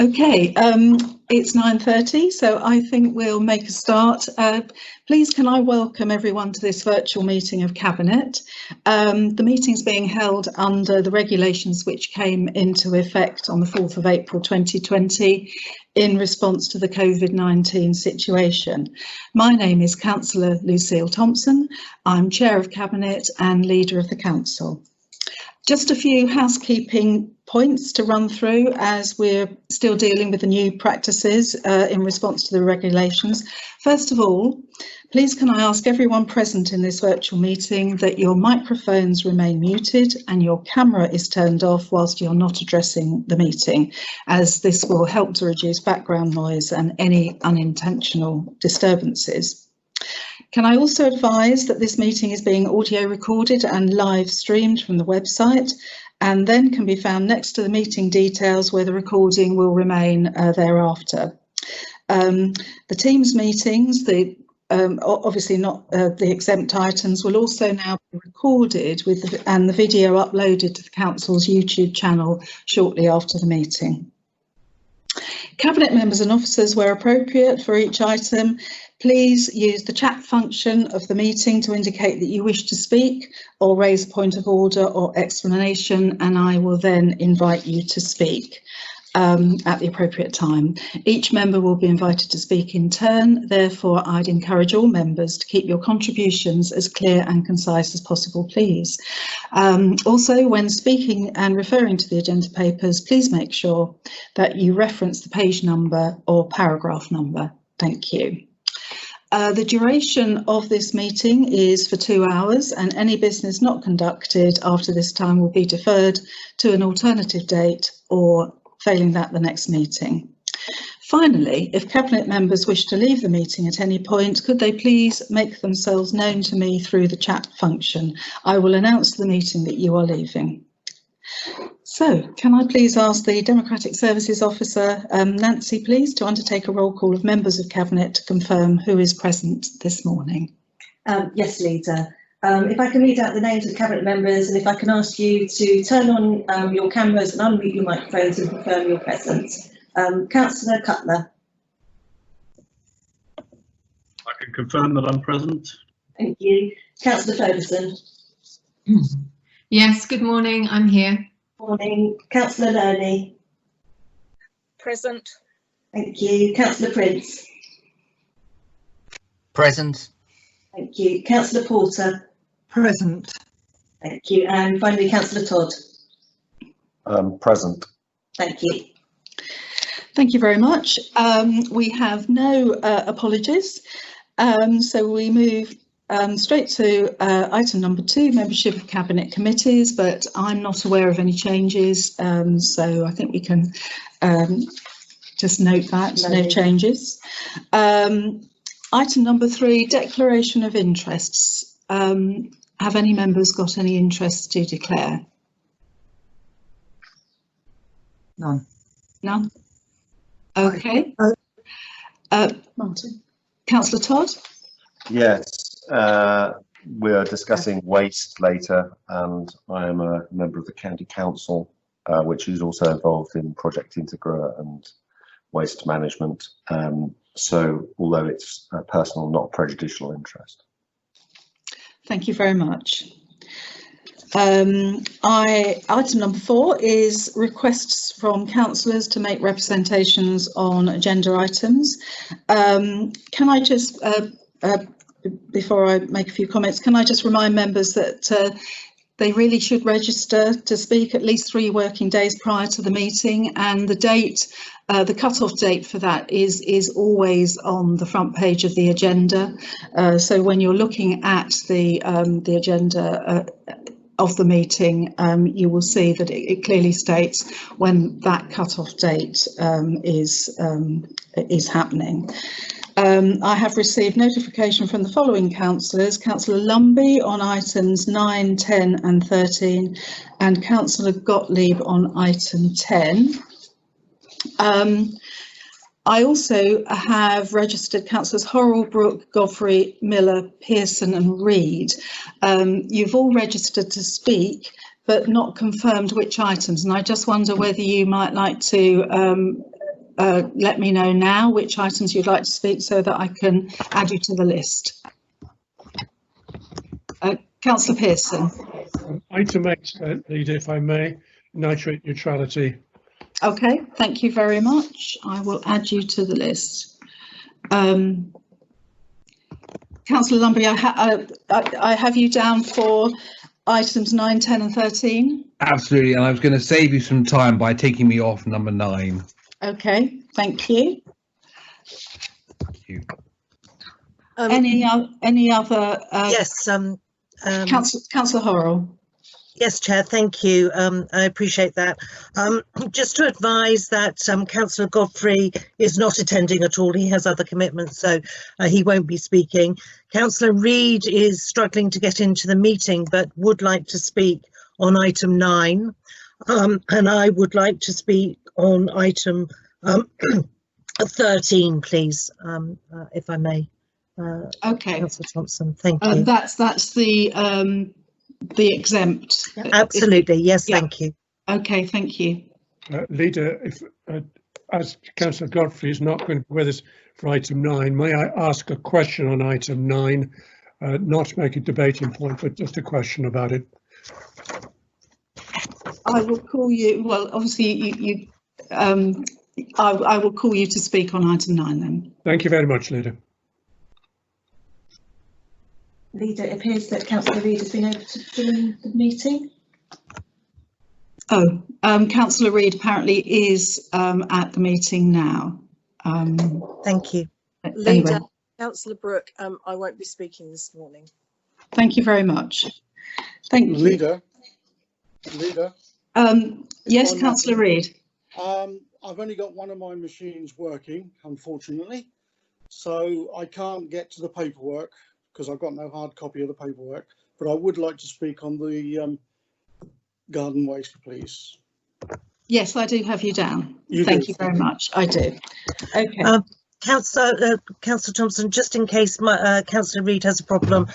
Okay, it's 9:30, so I think we'll make a start. Please can I welcome everyone to this virtual meeting of Cabinet. The meeting's being held under the regulations which came into effect on the 4th of April 2020 in response to the COVID-19 situation. My name is Councillor Lucille Thompson. I'm Chair of Cabinet and Leader of the Council. Just a few housekeeping points to run through as we're still dealing with the new practices in response to the regulations. First of all, please can I ask everyone present in this virtual meeting that your microphones remain muted and your camera is turned off whilst you're not addressing the meeting, as this will help to reduce background noise and any unintentional disturbances. Can I also advise that this meeting is being audio recorded and live streamed from the website and then can be found next to the meeting details where the recording will remain thereafter. The Teams meetings, obviously not the exempt items, will also now be recorded and the video uploaded to the Council's YouTube channel shortly after the meeting. Cabinet members and officers, where appropriate for each item, please use the chat function of the meeting to indicate that you wish to speak or raise a point of order or explanation, and I will then invite you to speak at the appropriate time. Each member will be invited to speak in turn, therefore I'd encourage all members to keep your contributions as clear and concise as possible, please. Also, when speaking and referring to the agenda papers, please make sure that you reference the page number or paragraph number. Thank you. The duration of this meeting is for 2 hours, and any business not conducted after this time will be deferred to an alternative date or, failing that, the next meeting. Finally, if Cabinet members wish to leave the meeting at any point, could they please make themselves known to me through the chat function? I will announce to the meeting that you are leaving. So, can I please ask the Democratic Services Officer, Nancy, please, to undertake a roll call of members of Cabinet to confirm who is present this morning? Yes, Leader. If I can read out the names of Cabinet members, and if I can ask you to turn on your cameras and unmute your microphones and confirm your presence. Councillor Cutler. I can confirm that I'm present. Thank you. Councillor Ferguson. Yes, good morning, I'm here. Morning. Councillor Lurney. Present. Thank you. Councillor Prince. Present. Thank you. Councillor Porter. Present. Thank you. And finally, Councillor Todd. Present. Thank you. Thank you very much. We have no apologies, so we move straight to item number 2, membership of Cabinet committees, but I'm not aware of any changes, so I think we can just note that, no changes. Item number 3, declaration of interests. Have any members got any interests to declare? None. None? Okay. Martin. Councillor Todd? Yes, we are discussing waste later, and I am a member of the County Council, which is also involved in Project Integra and waste management. So although it's a personal, not prejudicial interest. Thank you very much. Item number 4 is requests from councillors to make representations on agenda items. Can I just, before I make a few comments, can I just remind members that they really should register to speak at least 3 working days prior to the meeting, and the date, the cut-off date for that is always on the front page of the agenda. So when you're looking at the agenda of the meeting, you will see that it clearly states when that cut-off date is happening. I have received notification from the following councillors: Councillor Lumby on items 9, 10 and 13, and Councillor Gottlieb on item 10. I also have registered councillors Horrellbrook, Godfrey, Miller, Pearson and Reid. You've all registered to speak, but not confirmed which items, and I just wonder whether you might like to let me know now which items you'd like to speak so that I can add you to the list. Councillor Pearson. Item 8, Leader, if I may, nitrate neutrality. Okay, thank you very much. I will add you to the list. Councillor Lumby, I have you down for items 9, 10 and 13. Absolutely, and I was going to save you some time by taking me off number 9. Okay, thank you. Thank you. Any other? Yes, Councillor Horrell. yes, Chair, thank you. I appreciate that. Just to advise that Councillor Godfrey is not attending at all. He has other commitments, so he won't be speaking. Councillor Reid is struggling to get into the meeting, but would like to speak on item 9. And I would like to speak on item 13, please, if I may. Okay. Councillor Thompson, thank you. That's the exempt. Absolutely, yes, Yeah. thank you. Okay, thank you. Leader, if as Councillor Godfrey is not going to be with us for item 9, may I ask a question on item 9? Not to make a debating point, but just a question about it. I will call you. Well, obviously, I will call you to speak on item 9 then. Thank you very much, Leader. Leader, it appears that Councillor Reid has been able to join the meeting. Oh, Councillor Reid apparently is at the meeting now. Thank you. Leader, Anyway, Councillor Brooke, I won't be speaking this morning. thank you very much. Thank you. Leader. Yes, Councillor Reid. I've only got one of my machines working, unfortunately, so I can't get to the paperwork because I've got no hard copy of the paperwork, but I would like to speak on the garden waste, please. Yes, I do have you down. You Thank do. you very much. I do. Okay. Councillor Thompson, just in case Councillor Reid has a problem,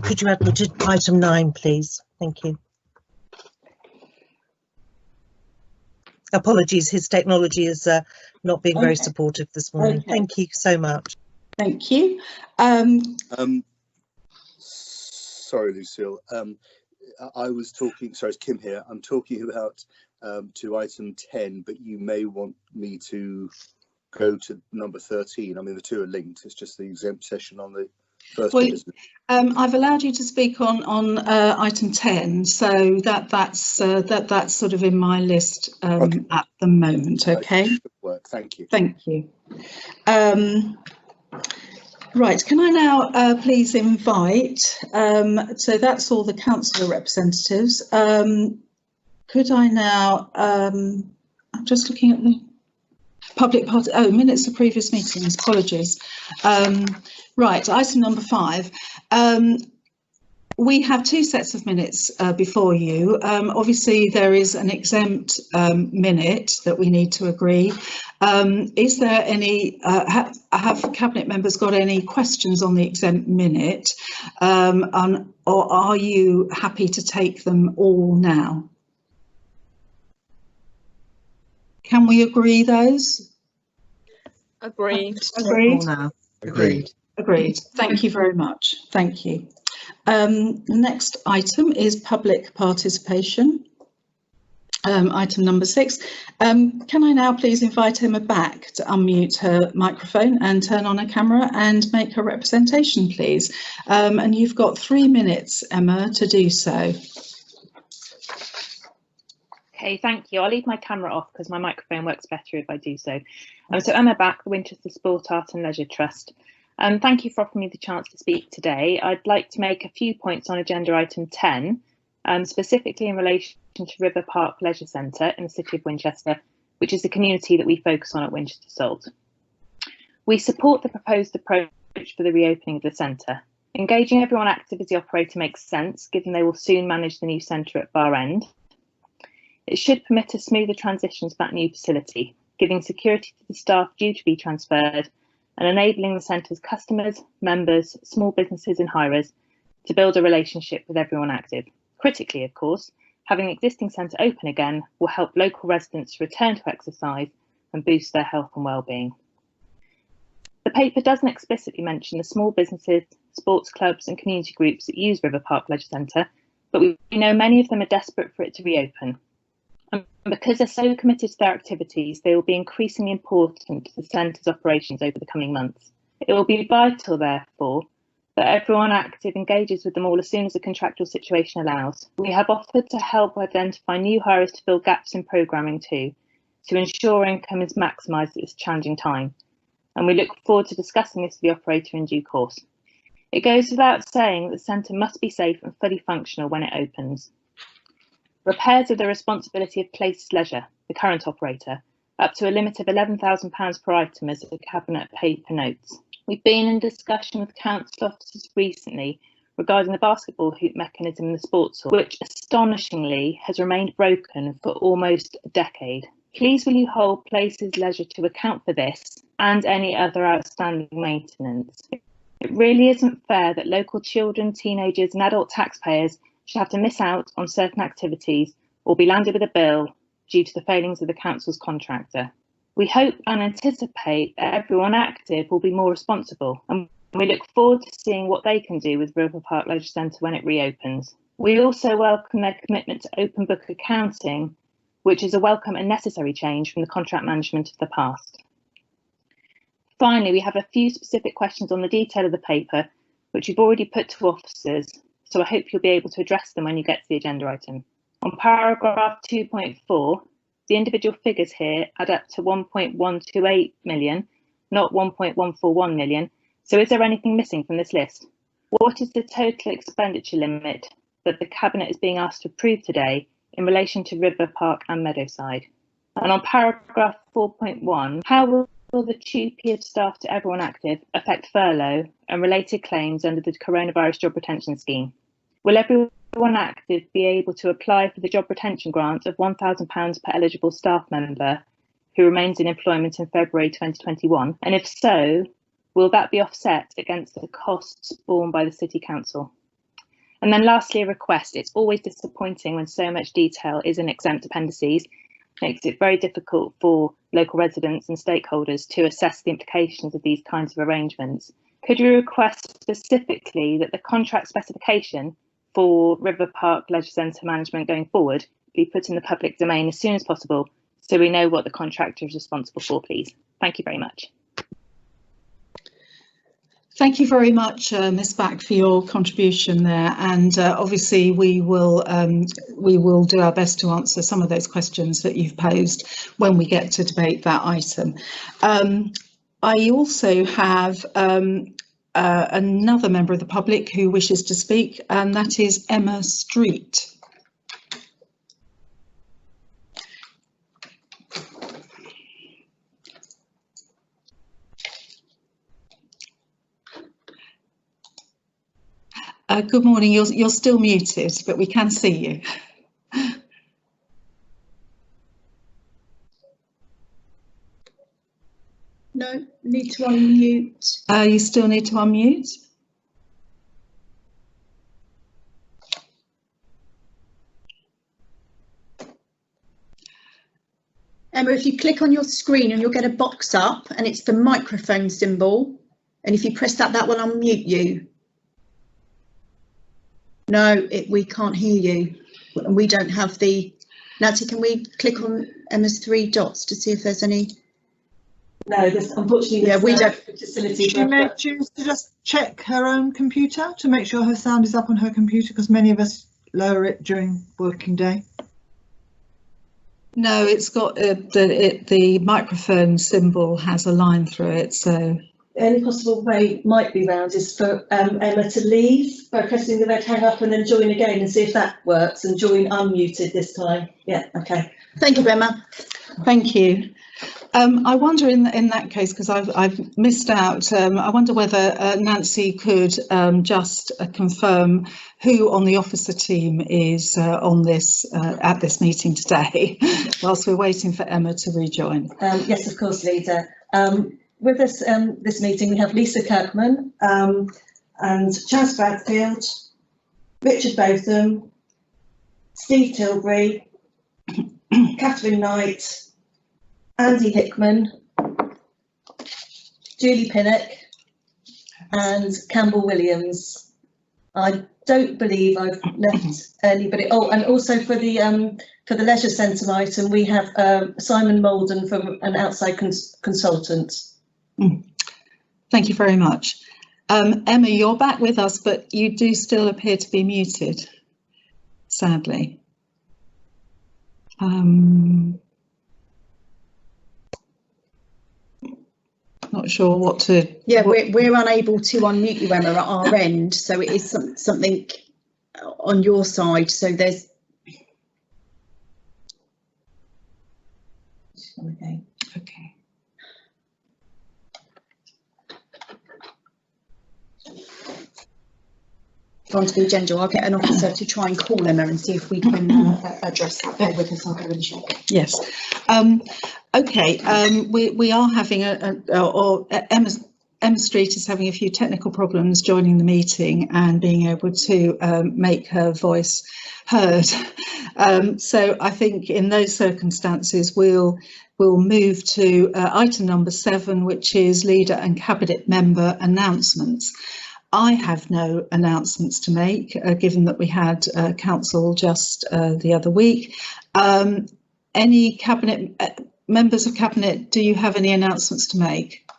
could you add me to item 9, please? Thank you. Apologies, his technology is not being very supportive this morning. Okay. Thank you so much. Thank you. Sorry, Lucille. I was talking, sorry, it's Kim here. I'm talking about to item 10, but you may want me to go to number 13. I mean, the two are linked. It's just the exempt session on the first Well, bit, isn't it? I've allowed you to speak on item 10, so that's sort of in my list Okay. at the moment. Okay. Work. Thank you. Thank you. Right, can I now please invite, so that's all the councillor representatives. Could I now, I'm just looking at the public part, minutes of previous meetings, apologies. Right, item number 5. We have 2 sets of minutes before you. Obviously, there is an exempt minute that we need to agree. Is there any, have Cabinet members got any questions on the exempt minute? Or are you happy to take them all now? Can we agree those? Agreed. Agreed. Now. Agreed. Agreed. Thank you very much. Thank you. The next item is public participation. Item number 6. Can I now please invite Emma back to unmute her microphone and turn on her camera and make her representation, please? And you've got 3 minutes, Emma, to do so. Okay, thank you. I'll leave my camera off because my microphone works better if I do so. So Emma Back, the Winchester Sport, Art and Leisure Trust. Thank you for offering me the chance to speak today. I'd like to make a few points on agenda item 10, specifically in relation to River Park Leisure Centre in the City of Winchester, which is the community that we focus on at Winchester Salt. We support the proposed approach for the reopening of the centre. Engaging everyone active as the operator makes sense, given they will soon manage the new centre at Bar End. It should permit a smoother transition to that new facility, giving security to the staff due to be transferred and enabling the centre's customers, members, small businesses and hirers to build a relationship with everyone active. Critically, of course, having the existing centre open again will help local residents return to exercise and boost their health and well-being. The paper doesn't explicitly mention the small businesses, sports clubs and community groups that use River Park Leisure Centre, but we know many of them are desperate for it to reopen. And because they're so committed to their activities, they will be increasingly important to the centre's operations over the coming months. It will be vital, therefore, that everyone active engages with them all as soon as the contractual situation allows. We have offered to help identify new hires to fill gaps in programming too, to ensure income is maximised at this challenging time. And we look forward to discussing this with the operator in due course. It goes without saying that the centre must be safe and fully functional when it opens. Repairs are the responsibility of Places Leisure, the current operator, up to a limit of £11,000 per item as the Cabinet paper notes. We've been in discussion with council officers recently regarding the basketball hoop mechanism in the sports hall, which astonishingly has remained broken for almost a decade. Please will you hold Places Leisure to account for this and any other outstanding maintenance? It really isn't fair that local children, teenagers and adult taxpayers should have to miss out on certain activities or be landed with a bill due to the failings of the council's contractor. We hope and anticipate that everyone active will be more responsible, and we look forward to seeing what they can do with River Park Leisure Centre when it reopens. We also welcome their commitment to open book accounting, which is a welcome and necessary change from the contract management of the past. Finally, we have a few specific questions on the detail of the paper, which we've already put to officers, so I hope you'll be able to address them when you get to the agenda item. On paragraph 2.4, the individual figures here add up to 1.128 million, not 1.141 million. So is there anything missing from this list? What is the total expenditure limit that the Cabinet is being asked to approve today in relation to River Park and Meadowside? And on paragraph 4.1, how will the TUPE of staff to everyone active affect furlough and related claims under the Coronavirus Job Retention Scheme? Will everyone active be able to apply for the job retention grant of £1,000 per eligible staff member who remains in employment in February 2021? And if so, will that be offset against the costs borne by the City Council? And then lastly, a request. It's always disappointing when so much detail is in exempt appendices. It makes it very difficult for local residents and stakeholders to assess the implications of these kinds of arrangements. Could you request specifically that the contract specification for River Park Leisure Centre management going forward be put in the public domain as soon as possible so we know what the contractor is responsible for, please? Thank you very much. Thank you very much, Ms. Back, for your contribution there, and obviously we will do our best to answer some of those questions that you've posed when we get to debate that item. I also have another member of the public who wishes to speak, and that is Emma Street. Good morning. You're still muted, but we can see you. No, need to unmute. You still need to unmute. Emma, if you click on your screen and you'll get a box up and it's the microphone symbol. And if you press that, that will unmute you. No, we can't hear you. And we don't have the... Nancy, can we click on Emma's 3 dots to see if there's any... No, unfortunately, we don't. Facility. She may choose to just check her own computer to make sure her sound is up on her computer, because many of us lower it during working day. No, it's got the microphone symbol has a line through it, so. The only possible way might be round is for Emma to leave by pressing the red hang up and then join again and see if that works, and join unmuted this time. Yeah, okay. Thank you, Emma. Thank you. I wonder in that case, because I've missed out, I wonder whether Nancy could just confirm who on the officer team is on this at this meeting today, whilst we're waiting for Emma to rejoin. Yes, of course, Leader. With us this meeting, we have Lisa Kirkman and Chaz Bradfield, Richard Botham, Steve Tilbury, Catherine Knight, Andy Hickman, Julie Pinnock and Campbell Williams. I don't believe I've left anybody. Oh, and also for the leisure centre item, we have Simon Molden from an outside consultant. Thank you very much. Emma, you're back with us, but you do still appear to be muted, sadly. Not sure what to. Yeah, we're unable to unmute you, Emma, at our end. So it is something on your side. So there's. Okay. Okay. On to the agenda. I'll get an officer to try and call Emma and see if we can address that. Bear with us, I'll go and check. Yes. Okay. We are having Emma Street is having a few technical problems joining the meeting and being able to make her voice heard. So I think in those circumstances we'll move to item number 7, which is leader and cabinet member announcements. I have no announcements to make, given that we had council just the other week. Any cabinet members of cabinet, do you have any announcements to make?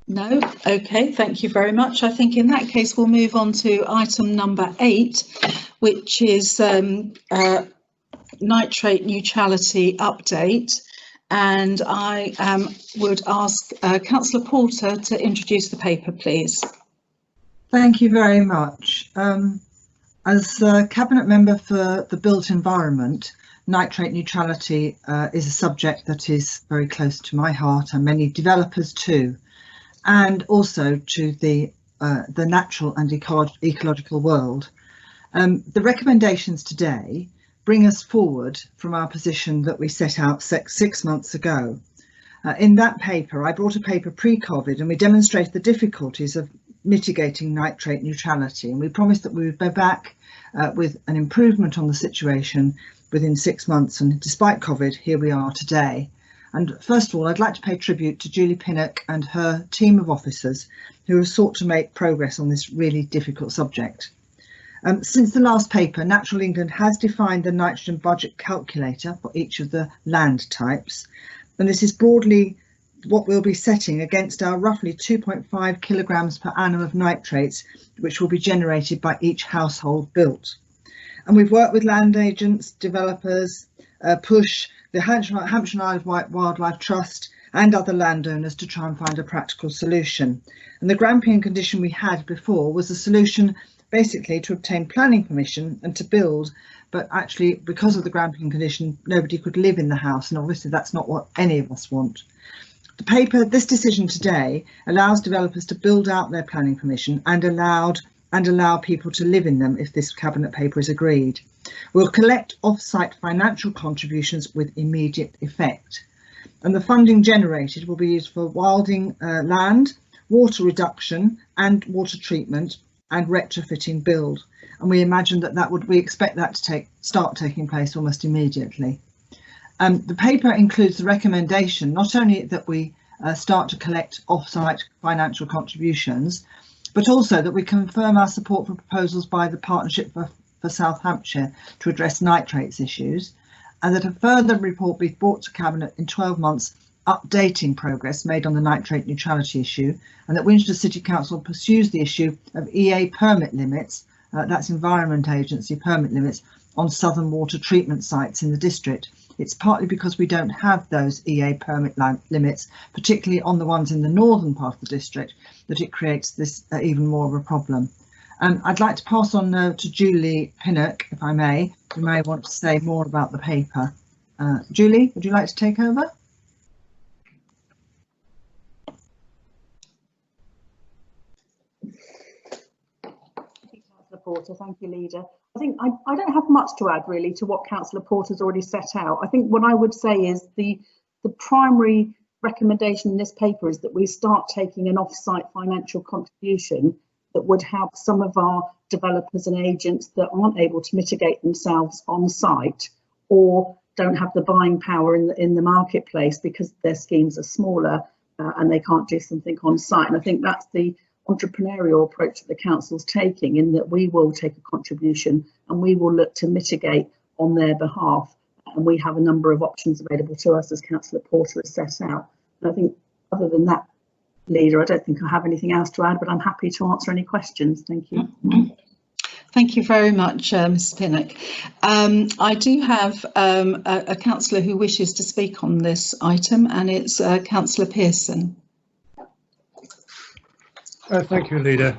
No? Okay, thank you very much. I think in that case we'll move on to item number 8, which is nitrate neutrality update. And I would ask Councillor Porter to introduce the paper, please. Thank you very much. As a cabinet member for the built environment, nitrate neutrality is a subject that is very close to my heart and many developers too, and also to the natural and ecological world. The recommendations today bring us forward from our position that we set out 6 months ago. In that paper, I brought a paper pre-COVID and we demonstrated the difficulties of mitigating nitrate neutrality, and we promised that we would be back with an improvement on the situation within 6 months, and despite COVID, here we are today. And first of all, I'd like to pay tribute to Julie Pinnock and her team of officers who have sought to make progress on this really difficult subject. Since the last paper, Natural England has defined the nitrogen budget calculator for each of the land types, and this is broadly what we'll be setting against our roughly 2.5 kilograms per annum of nitrates, which will be generated by each household built. And we've worked with land agents, developers, PUSH, the Hampshire Isle Wildlife Trust and other landowners to try and find a practical solution. And the Grampian condition we had before was a solution basically to obtain planning permission and to build, but actually because of the Grampian condition nobody could live in the house, and obviously that's not what any of us want. The paper, this decision today, allows developers to build out their planning permission and allow people to live in them if this cabinet paper is agreed. We'll collect off-site financial contributions with immediate effect, and the funding generated will be used for wilding land, water reduction and water treatment and retrofitting build, and we imagine that we expect that to start taking place almost immediately. The paper includes the recommendation not only that we start to collect off-site financial contributions, but also that we confirm our support for proposals by the Partnership for South Hampshire to address nitrates issues, and that a further report be brought to Cabinet in 12 months updating progress made on the nitrate neutrality issue, and that Winchester City Council pursues the issue of EA permit limits, that's Environment Agency permit limits, on southern water treatment sites in the district. It's partly because we don't have those EA permit limits, particularly on the ones in the northern part of the district, that it creates this even more of a problem. I'd like to pass on now to Julie Pinnock, if I may, who may want to say more about the paper. Julie, would you like to take over? Porter, thank you, Leader. I think I don't have much to add really to what Councillor Porter's already set out. I think what I would say is the primary recommendation in this paper is that we start taking an off-site financial contribution that would help some of our developers and agents that aren't able to mitigate themselves on site or don't have the buying power in the marketplace because their schemes are smaller and they can't do something on site. And I think that's the entrepreneurial approach that the council's taking, in that we will take a contribution and we will look to mitigate on their behalf. And we have a number of options available to us, as Councillor Porter has set out. And I think other than that, Leader, I don't think I have anything else to add, but I'm happy to answer any questions. Thank you. Thank you very much, Mrs Pinnock. I do have a councillor who wishes to speak on this item, and it's Councillor Pearson. Thank you, Leader,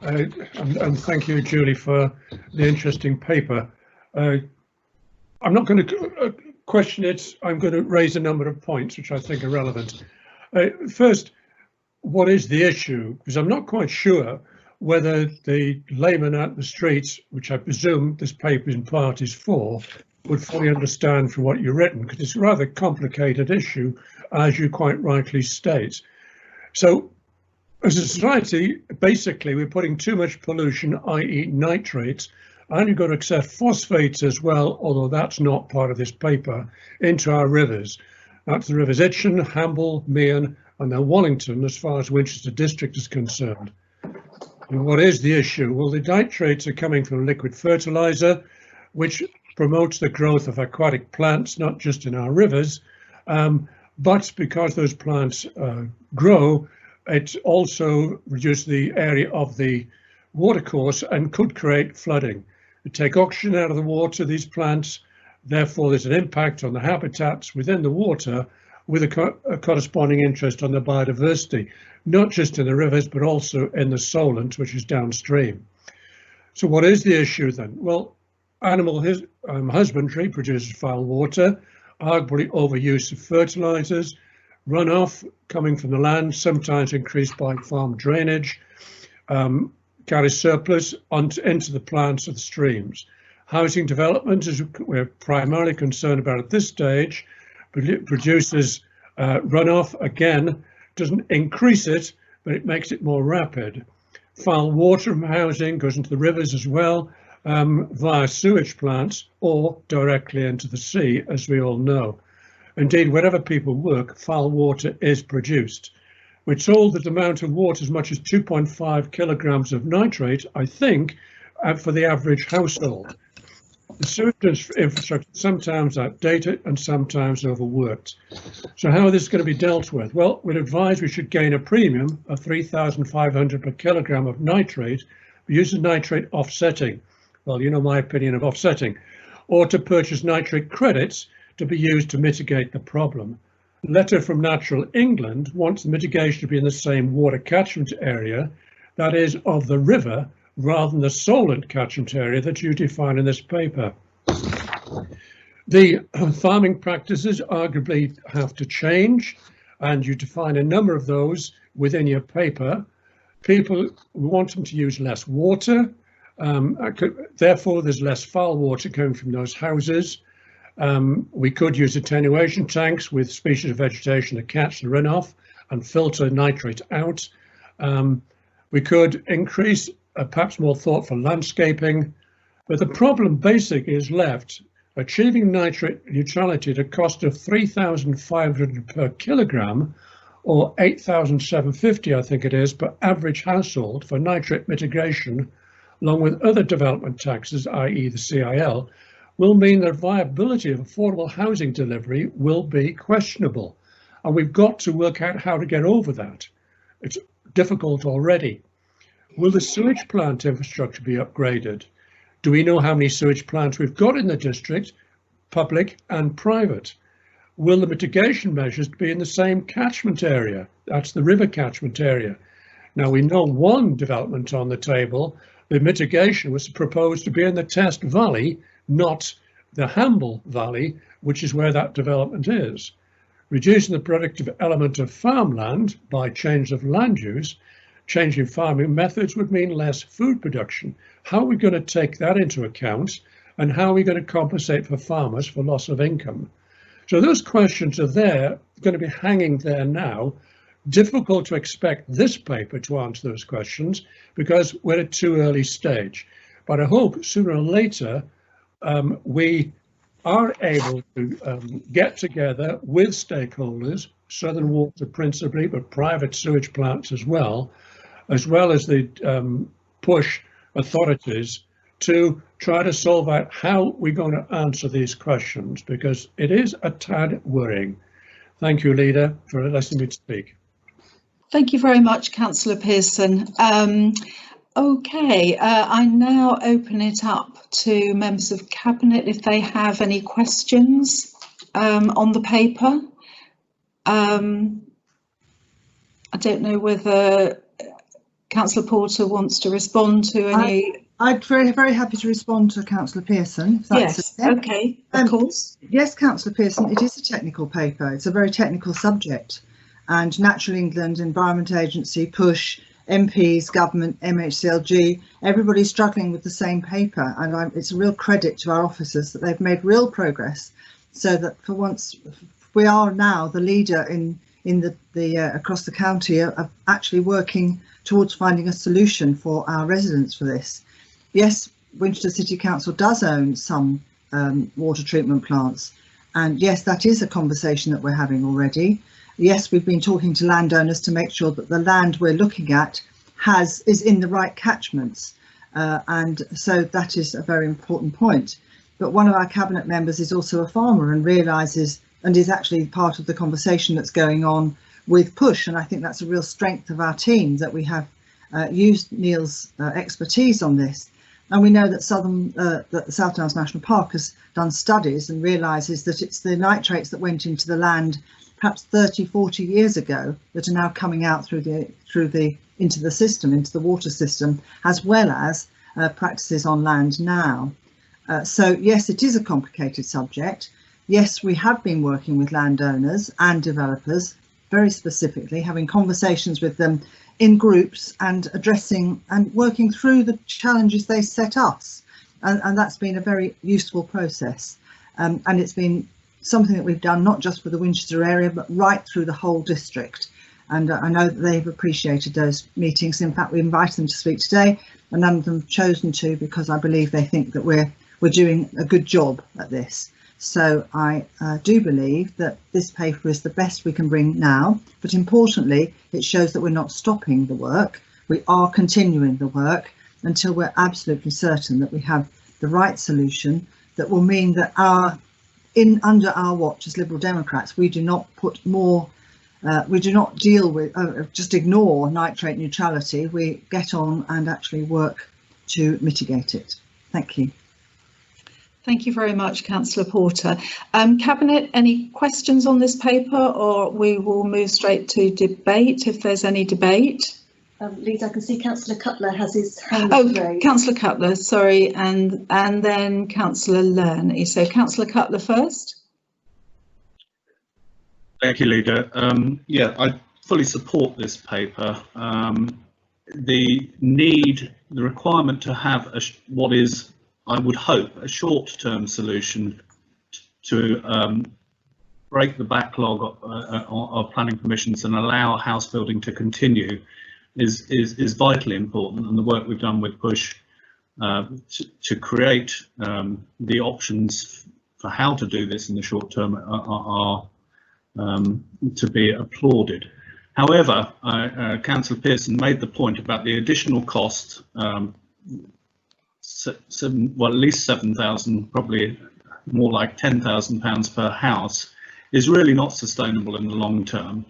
and thank you, Julie, for the interesting paper. I'm not going to question it. I'm going to raise a number of points which I think are relevant. First, what is the issue? Because I'm not quite sure whether the layman at the streets, which I presume this paper in part is for, would fully understand from what you've written, because it's a rather complicated issue, as you quite rightly state. So, as a society, basically, we're putting too much pollution, i.e. nitrates, and you've got to accept phosphates as well, although that's not part of this paper, into our rivers. That's the rivers Itchen, Hamble, Mearn, and then Wallington, as far as Winchester District is concerned. And what is the issue? Well, the nitrates are coming from liquid fertiliser, which promotes the growth of aquatic plants, not just in our rivers, but because those plants grow, it also reduces the area of the watercourse and could create flooding. They take oxygen out of the water, these plants, therefore there's an impact on the habitats within the water with a corresponding interest on the biodiversity, not just in the rivers, but also in the Solent, which is downstream. So what is the issue then? Well, animal husbandry produces foul water, arguably overuse of fertilisers, runoff coming from the land, sometimes increased by farm drainage, carries surplus into the plants of the streams. Housing development, as we're primarily concerned about at this stage, produces runoff, again, doesn't increase it, but it makes it more rapid. Foul water from housing goes into the rivers as well, via sewage plants or directly into the sea, as we all know. Indeed, wherever people work, foul water is produced. We're told that the amount of water as much as 2.5 kilograms of nitrate, I think, for the average household. The sewage infrastructure is sometimes outdated and sometimes overworked. So how is this going to be dealt with? Well, we'd advise we should gain a premium of 3,500 per kilogram of nitrate for use of nitrate offsetting. Well, you know my opinion of offsetting. Or to purchase nitrate credits to be used to mitigate the problem. Letter from Natural England wants the mitigation to be in the same water catchment area, that is, of the river, rather than the Solent catchment area that you define in this paper. The farming practices arguably have to change, and you define a number of those within your paper. People want them to use less water, therefore there's less foul water coming from those houses. We could use attenuation tanks with species of vegetation to catch the runoff and filter nitrate out. We could increase perhaps more thought for landscaping, but the problem basically is left achieving nitrate neutrality at a cost of 3,500 per kilogram or 8,750, I think it is, per average household for nitrate mitigation, along with other development taxes, i.e. the CIL, will mean that viability of affordable housing delivery will be questionable. And we've got to work out how to get over that. It's difficult already. Will the sewage plant infrastructure be upgraded? Do we know how many sewage plants we've got in the district, public and private? Will the mitigation measures be in the same catchment area? That's the river catchment area. Now we know one development on the table, the mitigation was proposed to be in the Test Valley, not the Hamble Valley, which is where that development is. Reducing the productive element of farmland by change of land use, changing farming methods would mean less food production. How are we going to take that into account, and how are we going to compensate for farmers for loss of income? So those questions are there, going to be hanging there now. difficult to expect this paper to answer those questions because we're at too early stage. But I hope sooner or later we are able to get together with stakeholders, Southern Water principally, but private sewage plants as well as the push authorities to try to solve out how we're going to answer these questions, because it is a tad worrying. Thank you, Leader, for letting me speak. Thank you very much, Councillor Pearson. Okay, I now open it up to members of Cabinet if they have any questions on the paper. I don't know whether Councillor Porter wants to respond to any. I'd very happy to respond to Councillor Pearson. If that's yes, okay, of course. Yes, Councillor Pearson, it is a technical paper. It's a very technical subject, and Natural England, Environment Agency, PUSH, MPs, government, MHCLG, everybody's struggling with the same paper, and it's a real credit to our officers that they've made real progress, so that for once we are now the leader in the across the county of actually working towards finding a solution for our residents for this. Yes, Winchester City Council does own some water treatment plants, and yes, that is a conversation that we're having already. Yes, we've been talking to landowners to make sure that the land we're looking at is in the right catchments, and so that is a very important point. But one of our Cabinet members is also a farmer and realises and is actually part of the conversation that's going on with PUSH, and I think that's a real strength of our team that we have used Neil's expertise on this. And we know that the South Downs National Park has done studies and realises that it's the nitrates that went into the land perhaps 30, 40 years ago that are now coming out into the system, into the water system, as well as practices on land now. So yes, it is a complicated subject. Yes, we have been working with landowners and developers very specifically, having conversations with them in groups and addressing and working through the challenges they set us. And that's been a very useful process. And it's been something that we've done not just for the Winchester area, but right through the whole district. And I know that they've appreciated those meetings. In fact, we invited them to speak today, and none of them have chosen to because I believe they think that we're doing a good job at this. So I do believe that this paper is the best we can bring now, but importantly, it shows that we're not stopping the work. We are continuing the work until we're absolutely certain that we have the right solution that will mean that under our watch as Liberal Democrats, we do not put more, we do not deal with, just ignore nitrate neutrality. We get on and actually work to mitigate it. Thank you. Thank you very much, Councillor Porter. Cabinet, any questions on this paper, or we will move straight to debate if there's any debate? Leader, I can see Councillor Cutler has his hand raised. Councillor Cutler, sorry, and then Councillor Lerney. So Councillor Cutler first. Thank you, Leader. Yeah, I fully support this paper. The requirement to have what is, I would hope, a short-term solution to break the backlog of planning permissions and allow house building to continue is vitally important, and the work we've done with PUSH to create the options for how to do this in the short term are to be applauded. However, Councillor Pearson made the point about the additional cost, well, at least 7,000, probably more like £10,000 per house, is really not sustainable in the long term.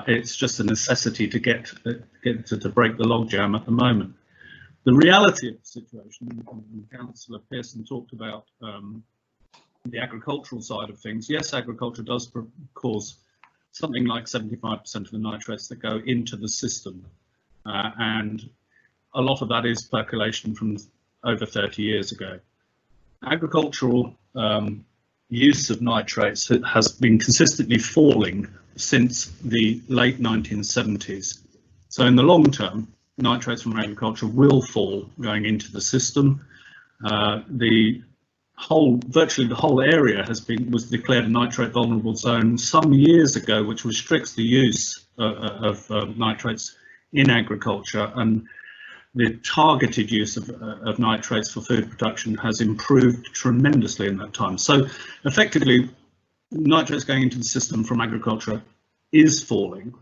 It's just a necessity to get to break the logjam at the moment. The reality of the situation, and Councillor Pearson talked about the agricultural side of things. Yes, agriculture does cause something like 75% of the nitrates that go into the system, and a lot of that is percolation from over 30 years ago. Agricultural use of nitrates has been consistently falling since the late 1970s. So in the long term, nitrates from agriculture will fall going into the system. Virtually the whole area was declared a nitrate vulnerable zone some years ago, which restricts the use nitrates in agriculture, and the targeted use of nitrates for food production has improved tremendously in that time. So effectively, nitrates going into the system from agriculture is falling.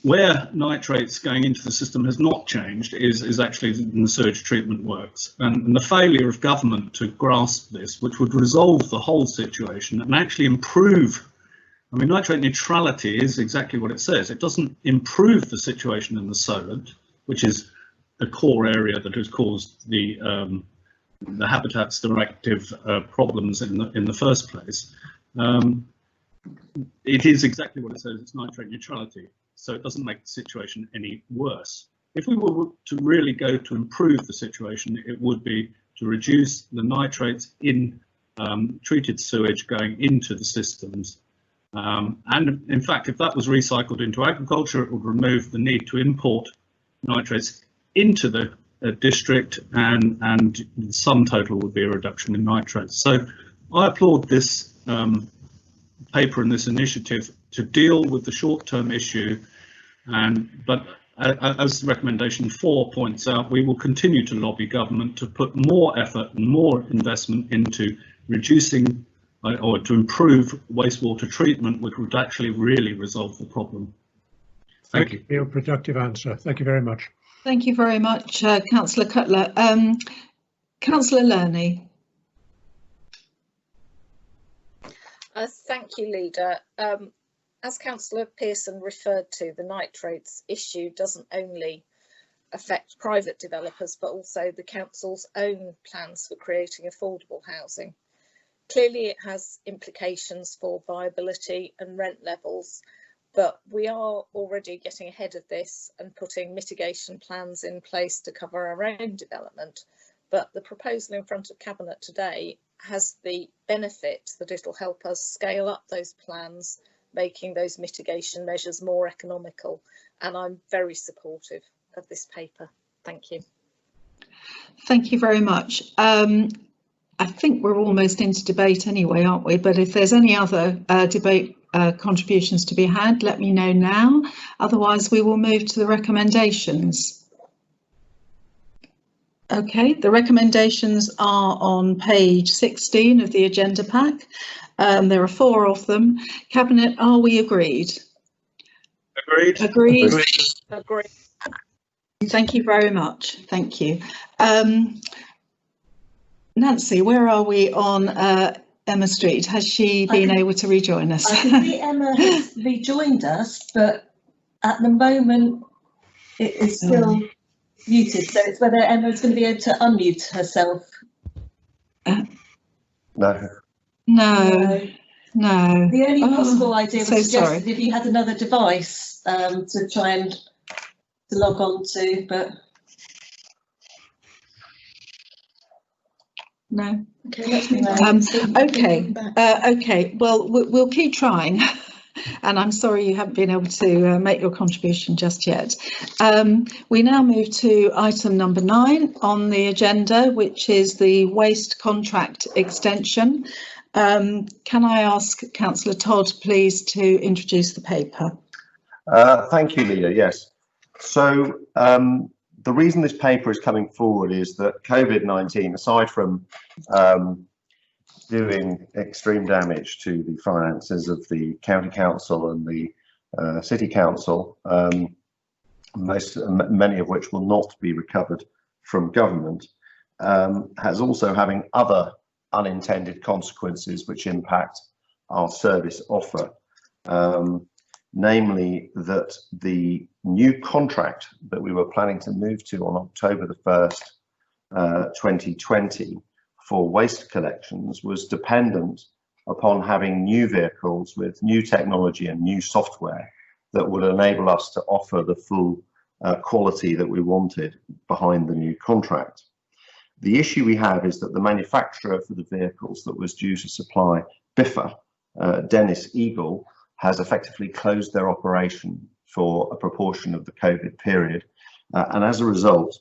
Where nitrates going into the system has not changed is actually in the sewage treatment works, and the failure of government to grasp this, which would resolve the whole situation and actually improve. I mean, nitrate neutrality is exactly what it says. It doesn't improve the situation in the solent, which is the core area that has caused the Habitats Directive problems in the first place. It is exactly what it says. It's nitrate neutrality. So it doesn't make the situation any worse. If we were to really go to improve the situation, it would be to reduce the nitrates in treated sewage going into the systems. And in fact, if that was recycled into agriculture, it would remove the need to import nitrates into the district, and the sum total would be a reduction in nitrates. So I applaud this paper and this initiative to deal with the short-term issue, but as recommendation 4 points out, we will continue to lobby government to put more effort and more investment into reducing or to improve wastewater treatment, which would actually really resolve the problem. Thank you. Your productive answer. Thank you very much. Thank you very much, Councillor Cutler. Councillor Lerney. Thank you, Leader. As Councillor Pearson referred to, the nitrates issue doesn't only affect private developers, but also the council's own plans for creating affordable housing. Clearly, it has implications for viability and rent levels, but we are already getting ahead of this and putting mitigation plans in place to cover our own development. But the proposal in front of Cabinet today has the benefit that it'll help us scale up those plans, making those mitigation measures more economical. And I'm very supportive of this paper. Thank you. Thank you very much. I think we're almost into debate anyway, aren't we? But if there's any other debate contributions to be had, let me know now. Otherwise, we will move to the recommendations. Okay, the recommendations are on page 16 of the agenda pack. There are 4 of them. Cabinet, are we agreed? Agreed. Agreed. Agreed. Thank you very much. Thank you. Nancy, where are we on Emma Street? Has she been able to rejoin us? I can see Emma has rejoined us, but at the moment it is still muted. So it's whether Emma is going to be able to unmute herself. No. No. No. The only possible idea was suggested sorry. if you had another device to try and to log on to, but no. Okay, let's move on. Okay. Well, we'll keep trying. And I'm sorry you haven't been able to make your contribution just yet. We now move to item number 9 on the agenda, which is the waste contract extension. Can I ask Councillor Todd, please, to introduce the paper? Thank you, Leader. Yes. So the reason this paper is coming forward is that COVID-19, aside from doing extreme damage to the finances of the county council and the city council, many of which will not be recovered from government, has also having other unintended consequences which impact our service offer. Namely that the new contract that we were planning to move to on October the 1st, 2020 for waste collections was dependent upon having new vehicles with new technology and new software that would enable us to offer the full quality that we wanted behind the new contract. The issue we have is that the manufacturer for the vehicles that was due to supply Biffa, Dennis Eagle, has effectively closed their operation for a proportion of the COVID period. And as a result,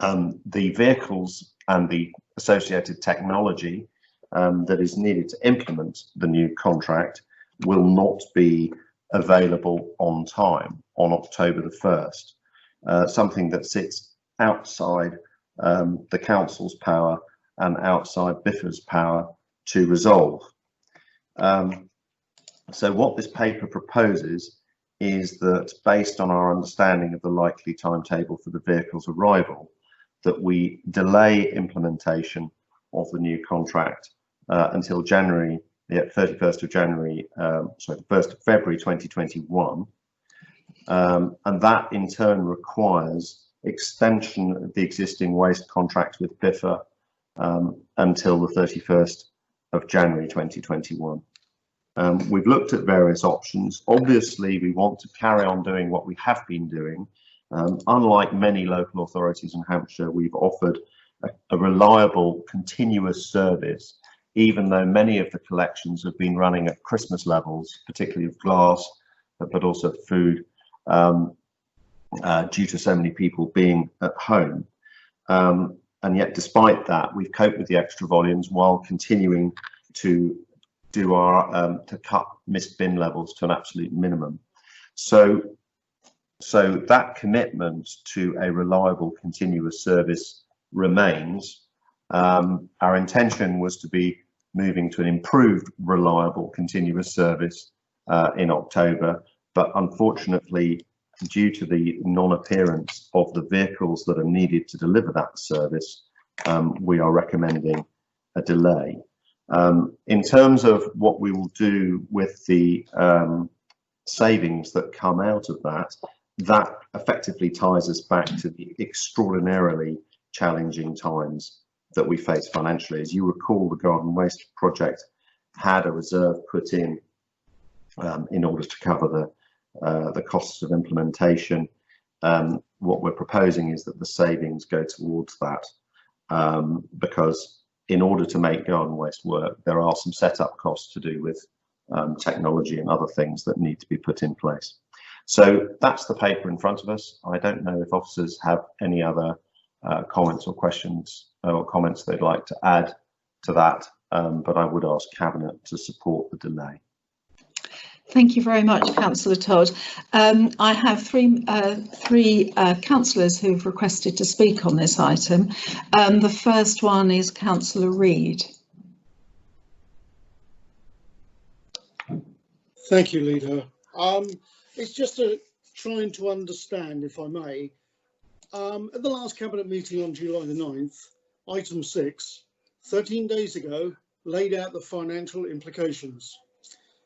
the vehicles and the associated technology that is needed to implement the new contract will not be available on time on October the 1st, something that sits outside the council's power and outside Biffa's power to resolve. So what this paper proposes is that, based on our understanding of the likely timetable for the vehicle's arrival, that we delay implementation of the new contract until January, the 31st of January, sorry, the 1st of February 2021. And that in turn requires extension of the existing waste contract with Biffa until the 31st of January 2021. We've looked at various options. Obviously, we want to carry on doing what we have been doing. Unlike many local authorities in Hampshire, we've offered a reliable, continuous service, even though many of the collections have been running at Christmas levels, particularly of glass, but also food, due to so many people being at home. And yet, despite that, we've coped with the extra volumes while continuing to do our to cut missed bin levels to an absolute minimum. So that commitment to a reliable, continuous service remains. Our intention was to be moving to an improved, reliable, continuous service in October, but unfortunately, due to the non-appearance of the vehicles that are needed to deliver that service, we are recommending a delay. In terms of what we will do with the savings that come out of that, that effectively ties us back to the extraordinarily challenging times that we face financially. As you recall, the garden waste project had a reserve put in order to cover the costs of implementation. What we're proposing is that the savings go towards that, because in order to make garden waste work, there are some setup costs to do with technology and other things that need to be put in place. So that's the paper in front of us. I don't know if officers have any other comments or questions or comments they'd like to add to that, but I would ask Cabinet to support the delay. Thank you very much, Councillor Todd. I have three councillors who've requested to speak on this item. The first one is Councillor Reid. Thank you, Leader. It's just trying to understand, if I may. At the last Cabinet meeting on July the 9th, item 6, 13 days ago, laid out the financial implications.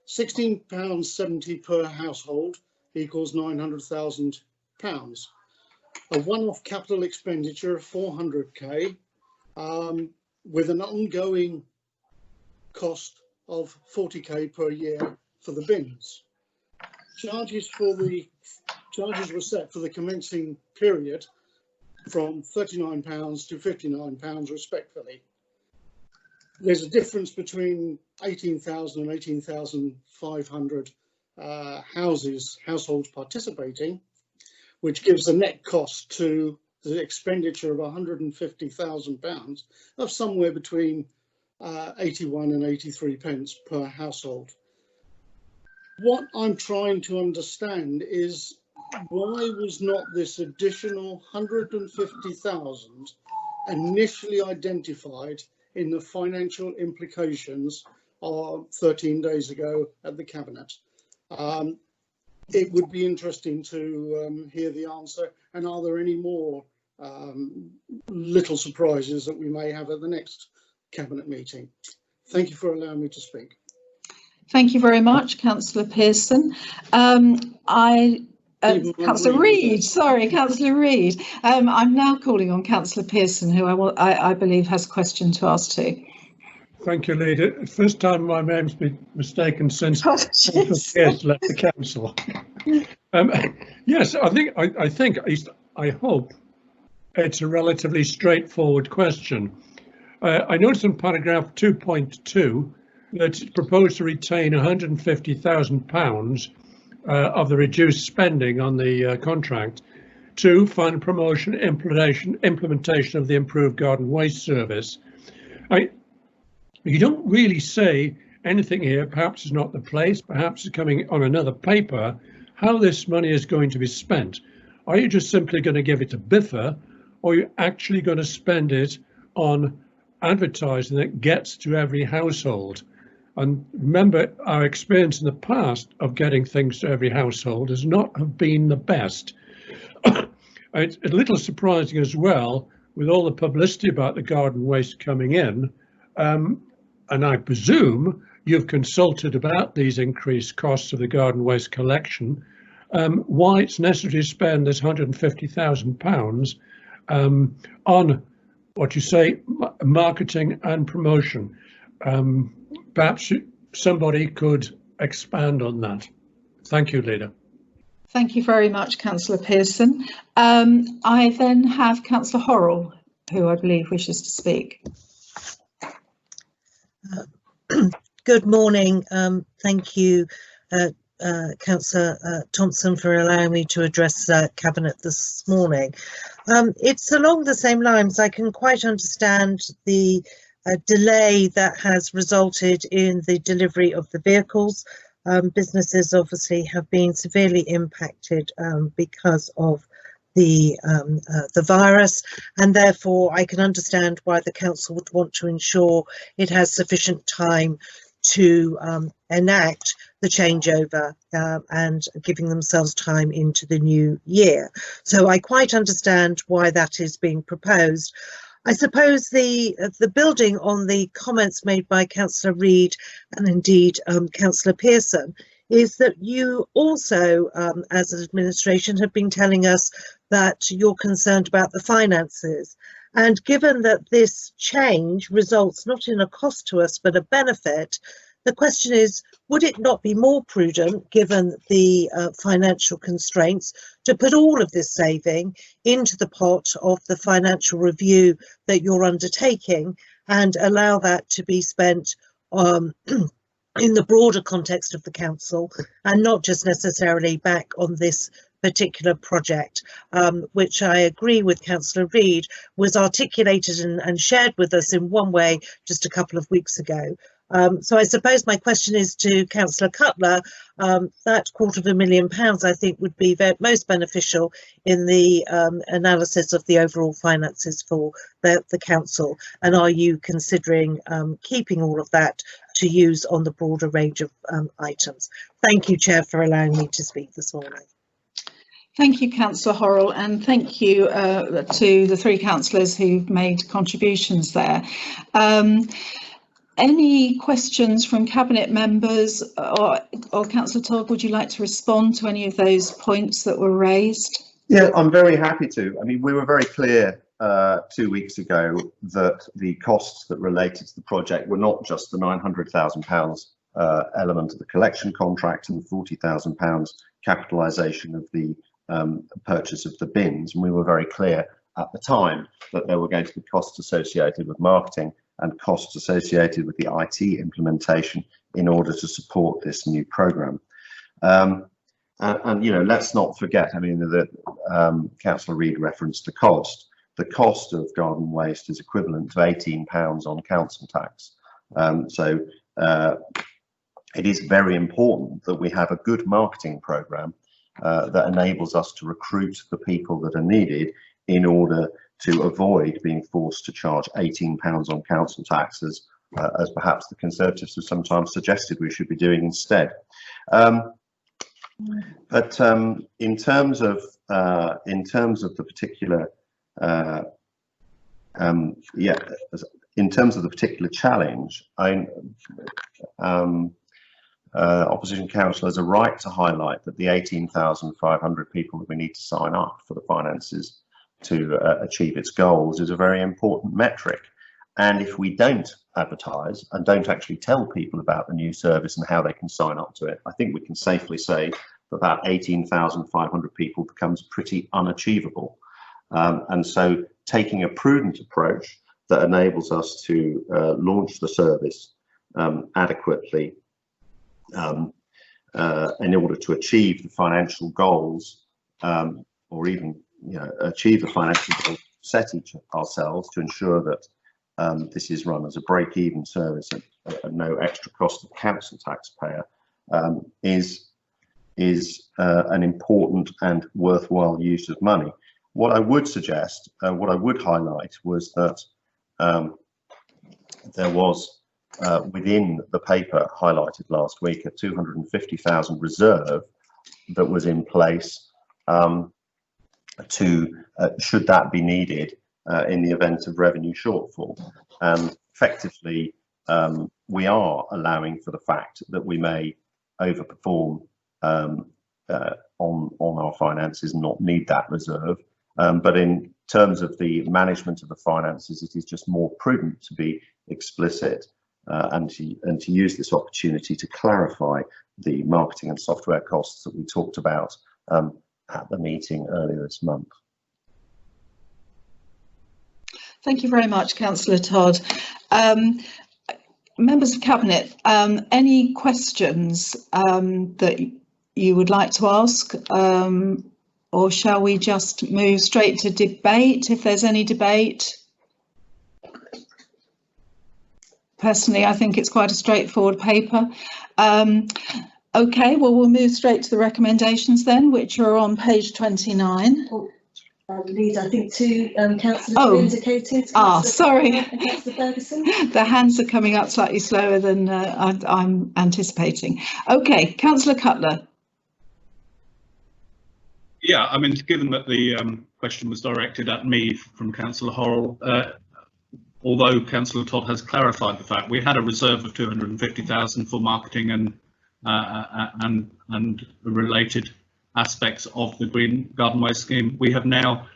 £16.70 per household equals £900,000. A one-off capital expenditure of 400k, with an ongoing cost of 40k per year for the bins. Charges were set for the commencing period from £39 to £59 respectively. There's a difference between 18,000 and 18,500 households participating, which gives a net cost to the expenditure of £150,000 of somewhere between 81 and 83 pence per household. What I'm trying to understand is, why was not this additional 150,000 initially identified in the financial implications of 13 days ago at the Cabinet? It would be interesting to hear the answer. And are there any more little surprises that we may have at the next Cabinet meeting? Thank you for allowing me to speak. Thank you very much, Councillor Pearson. Councillor Reid, sorry, Councillor Reid. I'm now calling on Councillor Pearson, who I believe has a question to ask too. Thank you, Leader. First time my name's been mistaken since Pearson left the council. Yes, I hope it's a relatively straightforward question. I noticed in paragraph 2.2 that it's proposed to retain £150,000 of the reduced spending on the contract to fund promotion, implementation of the improved garden waste service. You don't really say anything here, perhaps is not the place, perhaps it's coming on another paper, how this money is going to be spent. Are you just simply going to give it a biffer, or are you actually going to spend it on advertising that gets to every household? And remember, our experience in the past of getting things to every household has not have been the best. It's a little surprising as well, with all the publicity about the garden waste coming in, and I presume you've consulted about these increased costs of the garden waste collection, why it's necessary to spend this £150,000 on what you say, marketing and promotion. Perhaps somebody could expand on that. Thank you, Leader. Thank you very much, Councillor Pearson. I then have Councillor Horrell, who I believe wishes to speak. Good morning. Thank you, Councillor Thompson, for allowing me to address Cabinet this morning. It's along the same lines. I can quite understand the delay that has resulted in the delivery of the vehicles. Businesses obviously have been severely impacted because of the virus, and therefore I can understand why the council would want to ensure it has sufficient time to enact the changeover and giving themselves time into the new year. So I quite understand why that is being proposed. I suppose the building on the comments made by Councillor Reid and indeed Councillor Pearson is that you also, as an administration, have been telling us that you're concerned about the finances. And given that this change results not in a cost to us, but a benefit, the question is, would it not be more prudent, given the financial constraints, to put all of this saving into the pot of the financial review that you're undertaking and allow that to be spent in the broader context of the council and not just necessarily back on this particular project, which I agree with Councillor Reid was articulated and shared with us in one way just a couple of weeks ago. So I suppose my question is to Councillor Cutler, that £250,000 I think would be most beneficial in the analysis of the overall finances for the council, and are you considering keeping all of that to use on the broader range of items? Thank you, Chair, for allowing me to speak this morning. Thank you, Councillor Horrell, and thank you to the three councillors who've made contributions there. Any questions from Cabinet members, or Councillor Todd, would you like to respond to any of those points that were raised? Yeah, I'm very happy to. I mean, we were very clear 2 weeks ago that the costs that related to the project were not just the £900,000 element of the collection contract and the £40,000 capitalisation of the purchase of the bins. And we were very clear at the time that there were going to be costs associated with marketing and costs associated with the IT implementation in order to support this new programme. And you know, let's not forget, I mean, that Councillor Reid referenced the cost. The cost of garden waste is equivalent to £18 on council tax. So it is very important that we have a good marketing programme that enables us to recruit the people that are needed in order to avoid being forced to charge £18 on council taxes, as perhaps the Conservatives have sometimes suggested we should be doing instead. But in terms of the particular, in terms of the particular challenge, opposition councillors are right to highlight that the 18,500 people that we need to sign up for the finances to achieve its goals is a very important metric. And if we don't advertise and don't actually tell people about the new service and how they can sign up to it, I think we can safely say that that 18,500 people becomes pretty unachievable. And so taking a prudent approach that enables us to launch the service adequately in order to achieve the financial goals, or even achieve the financial goals set ourselves, to ensure that this is run as a break-even service at no extra cost to the council taxpayer, is an important and worthwhile use of money. What I would suggest, what I would highlight, was that there was within the paper highlighted last week a 250,000 reserve that was in place should that be needed in the event of revenue shortfall. Effectively, we are allowing for the fact that we may overperform on our finances and not need that reserve. But in terms of the management of the finances, it is just more prudent to be explicit and to use this opportunity to clarify the marketing and software costs that we talked about at the meeting earlier this month. Thank you very much, Councillor Todd. Members of Cabinet, any questions that you would like to ask, or shall we just move straight to debate if there's any debate? Personally, I think it's quite a straightforward paper. Okay, well, we'll move straight to the recommendations then, which are on page 29. Lead, I think two councillors have indicated. Sorry. Councillor Ferguson. The hands are coming up slightly slower than I'm anticipating. Okay, Councillor Cutler. Yeah, I mean, given that the question was directed at me from Councillor Horrell, although Councillor Todd has clarified the fact, we had a reserve of 250,000 for marketing and related aspects of the Green Garden Waste Scheme. We have now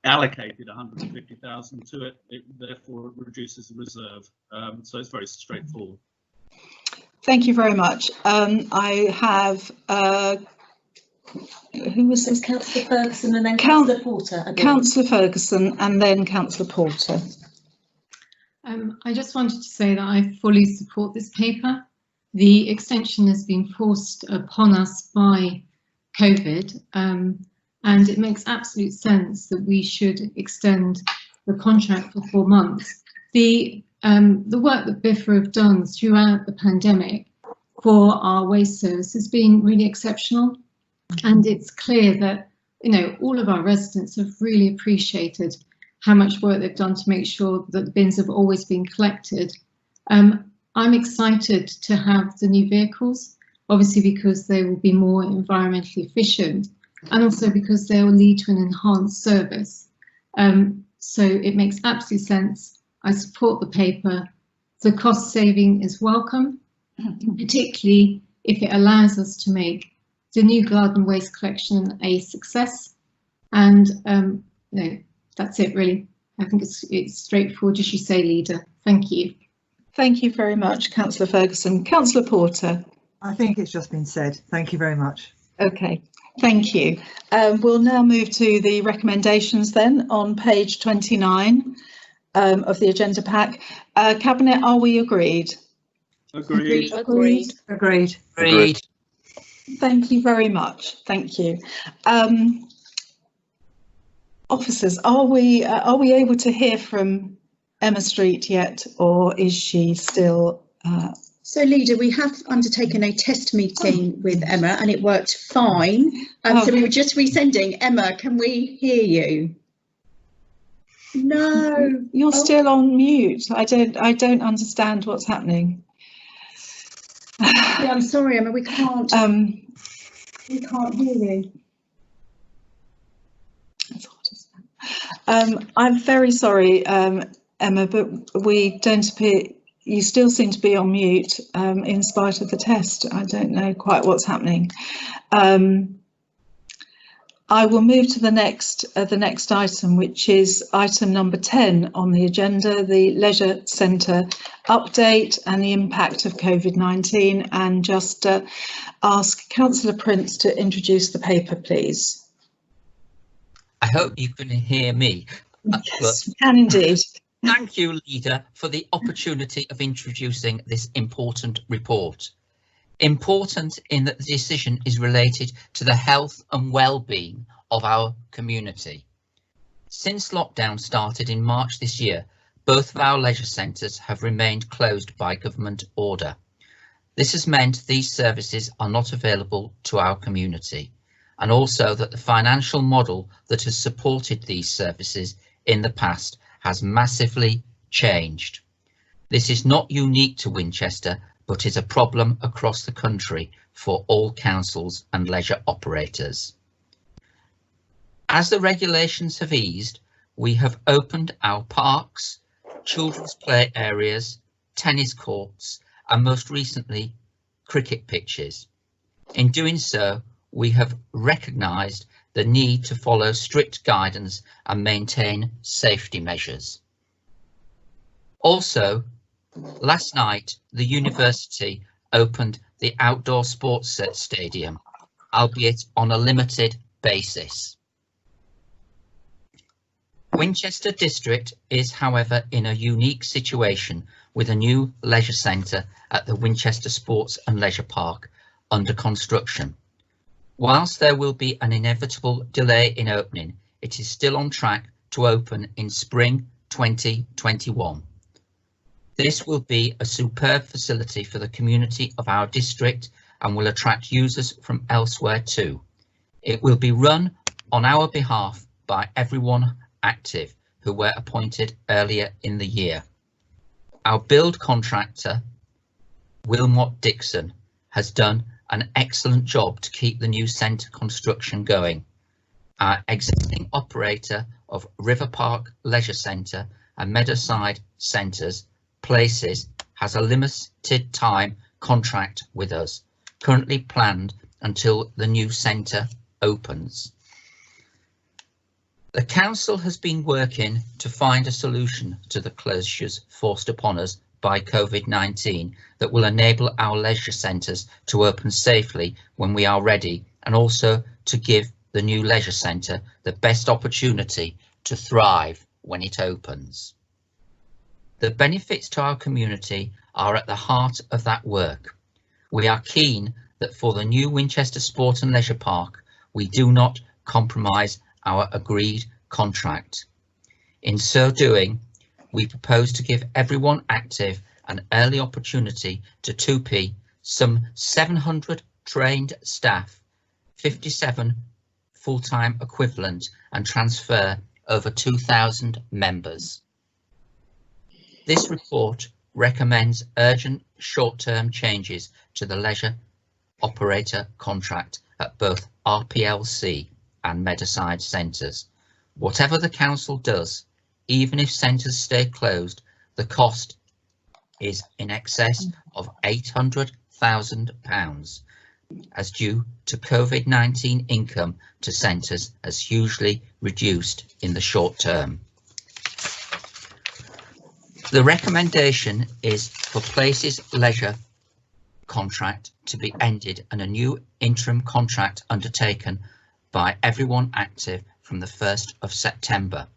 allocated 150,000 to it. Therefore, it reduces the reserve. So it's very straightforward. Thank you very much. I have who was this? Councillor Ferguson and then Councillor Porter. Councillor Ferguson and then Councillor Porter. I just wanted to say that I fully support this paper. The extension has been forced upon us by COVID, and it makes absolute sense that we should extend the contract for 4 months. The work that BIFA have done throughout the pandemic for our waste service has been really exceptional, and it's clear that, you know, all of our residents have really appreciated how much work they've done to make sure that the bins have always been collected. I'm excited to have the new vehicles, obviously because they will be more environmentally efficient and also because they will lead to an enhanced service. So it makes absolute sense. I support the paper. The cost saving is welcome, particularly if it allows us to make the new garden waste collection a success. And no, that's it really. I think it's straightforward, as you say, Leader. Thank you. Thank you very much, Councillor Ferguson. Councillor Porter. I think it's just been said. Thank you very much. Okay, thank you. We'll now move to the recommendations then on page 29 of the agenda pack. Cabinet, are we agreed? Agreed. Agreed. Agreed. Agreed. Thank you very much. Thank you. Officers, are we able to hear from Emma Street yet, or is she still? So, Leader, we have undertaken a test meeting with Emma and it worked fine. So we were just resending. Emma, can we hear you? No. You're still on mute. I don't understand what's happening. Yeah, I'm sorry, Emma, we can't hear you. I'm very sorry, Emma, but we don't appear. You still seem to be on mute in spite of the test. I don't know quite what's happening. I will move to the next item, which is item number 10 on the agenda, the Leisure Centre update and the impact of COVID-19, and just ask Councillor Prince to introduce the paper, please. I hope you can hear me. Yes, can indeed. Thank you, Leader, for the opportunity of introducing this important report. Important in that the decision is related to the health and well-being of our community. Since lockdown started in March this year, both of our leisure centres have remained closed by government order. This has meant these services are not available to our community, and also that the financial model that has supported these services in the past has massively changed. This is not unique to Winchester, but is a problem across the country for all councils and leisure operators. As the regulations have eased, we have opened our parks, children's play areas, tennis courts, and most recently, cricket pitches. In doing so, we have recognised the need to follow strict guidance and maintain safety measures. Also, last night, the university opened the outdoor sports stadium, albeit on a limited basis. Winchester District is, however, in a unique situation with a new leisure centre at the Winchester Sports and Leisure Park under construction. Whilst there will be an inevitable delay in opening, it is still on track to open in spring 2021. This will be a superb facility for the community of our district and will attract users from elsewhere too. It will be run on our behalf by everyone active who were appointed earlier in the year. Our build contractor, Wilmot Dixon, has done an excellent job to keep the new centre construction going. Our existing operator of River Park Leisure Centre and Meadowside Centres Places has a limited time contract with us, currently planned until the new centre opens. The council has been working to find a solution to the closures forced upon us by COVID-19 that will enable our leisure centres to open safely when we are ready, and also to give the new leisure centre the best opportunity to thrive when it opens. The benefits to our community are at the heart of that work. We are keen that for the new Winchester Sport and Leisure Park, we do not compromise our agreed contract. In so doing, we propose to give everyone active an early opportunity to 2p, some 700 trained staff, 57 full-time equivalent, and transfer over 2,000 members. This report recommends urgent short-term changes to the leisure operator contract at both RPLC and Meadowside centres. Whatever the council does, even if centres stay closed, the cost is in excess of £800,000, as due to COVID-19 income to centres has hugely reduced in the short term. The recommendation is for Places Leisure contract to be ended and a new interim contract undertaken by everyone active from the 1st of September.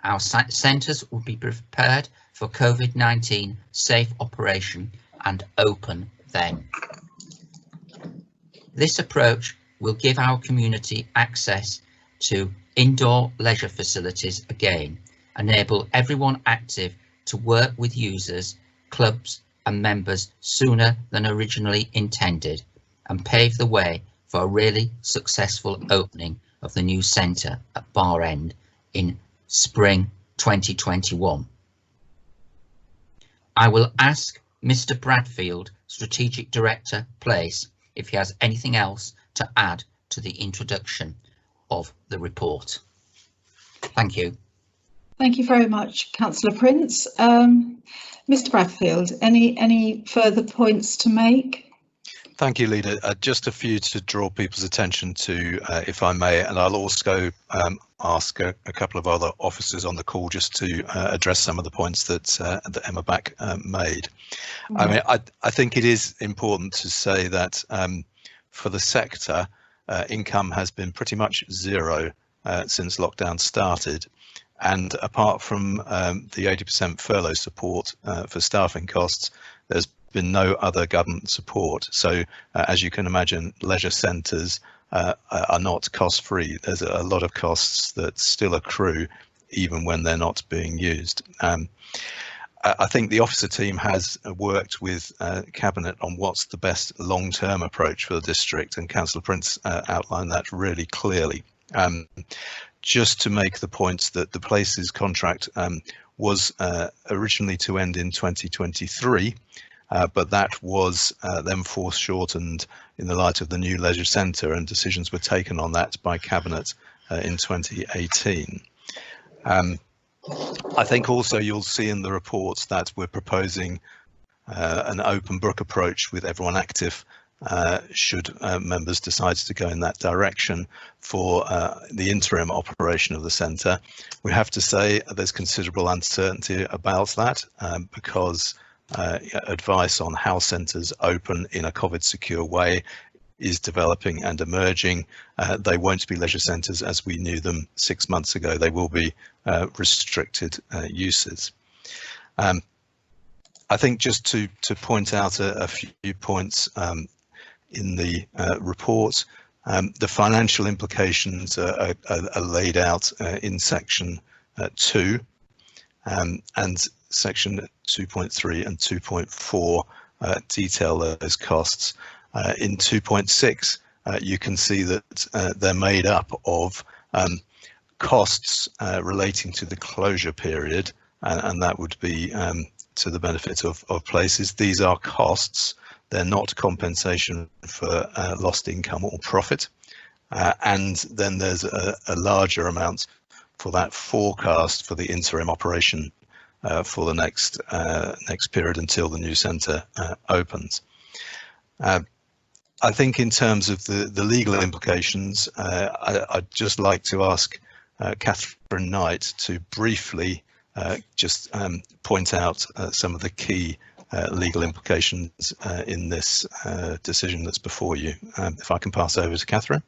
Our centres will be prepared for COVID-19 safe operation and open then. This approach will give our community access to indoor leisure facilities again, enable everyone active to work with users, clubs and members sooner than originally intended, and pave the way for a really successful opening of the new centre at Bar End in spring 2021. I will ask Mr. Bradfield, Strategic Director Place, if he has anything else to add to the introduction of the report. Thank you. Thank you very much, Councillor Prince. Mr. Bradfield, any further points to make? Thank you, Leader. Just a few to draw people's attention to, if I may, and I'll also ask a couple of other officers on the call just to address some of the points that Emma Back made. I mean, I think it is important to say that for the sector, income has been pretty much zero since lockdown started. And apart from the 80% furlough support for staffing costs, there's been no other government support. So as you can imagine, leisure centres are not cost free. There's a lot of costs that still accrue even when they're not being used. I think the officer team has worked with Cabinet on what's the best long-term approach for the district, and Councillor Prince outlined that really clearly. Just to make the point that the Places contract was originally to end in 2023, but that was then foreshortened in the light of the new leisure centre, and decisions were taken on that by Cabinet in 2018. I think also you'll see in the reports that we're proposing an open book approach with everyone active should members decide to go in that direction for the interim operation of the centre. We have to say there's considerable uncertainty about that because advice on how centres open in a COVID secure way is developing and emerging. They won't be leisure centres as we knew them 6 months ago. They will be restricted uses. I think just to point out a few points in the report, the financial implications are laid out in section 2 and section 2.3 and 2.4 detail those costs. In 2.6, you can see that they're made up of costs relating to the closure period, and that would be to the benefit of places. These are costs, they're not compensation for lost income or profit. And then there's a larger amount for that forecast for the interim operation for the next period until the new centre opens. I think in terms of the legal implications, I'd just like to ask Catherine Knight to briefly just point out some of the key legal implications in this decision that's before you. If I can pass over to Catherine.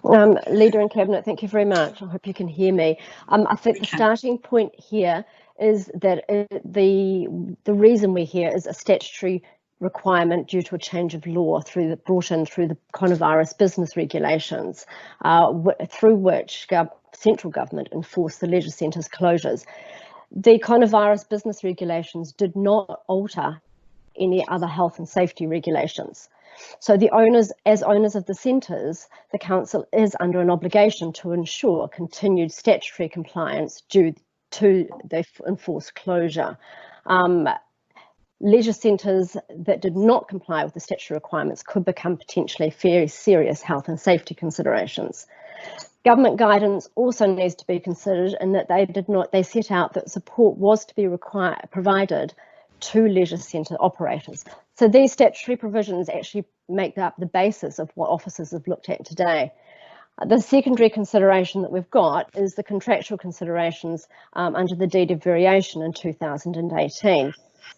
Leader and Cabinet, thank you very much. I hope you can hear me. I think the starting point here is that the reason we're here is a statutory requirement due to a change of law brought in through the coronavirus business regulations, through which central government enforced the leisure centres closures. The coronavirus business regulations did not alter any other health and safety regulations. So the owners, as owners of the centres, the council is under an obligation to ensure continued statutory compliance due to the enforced closure. Leisure centres that did not comply with the statutory requirements could become potentially very serious health and safety considerations. Government guidance also needs to be considered in that they set out that support was to be provided to leisure centre operators. So these statutory provisions actually make up the basis of what officers have looked at today. The secondary consideration that we've got is the contractual considerations under the deed of variation in 2018.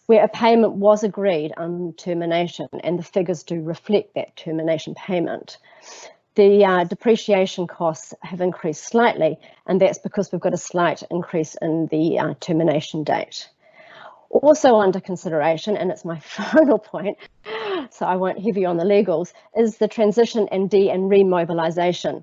Where a payment was agreed on termination, and the figures do reflect that termination payment. The depreciation costs have increased slightly, and that's because we've got a slight increase in the termination date. Also under consideration, and it's my final point, so I won't heavy on the legals, is the transition and remobilisation.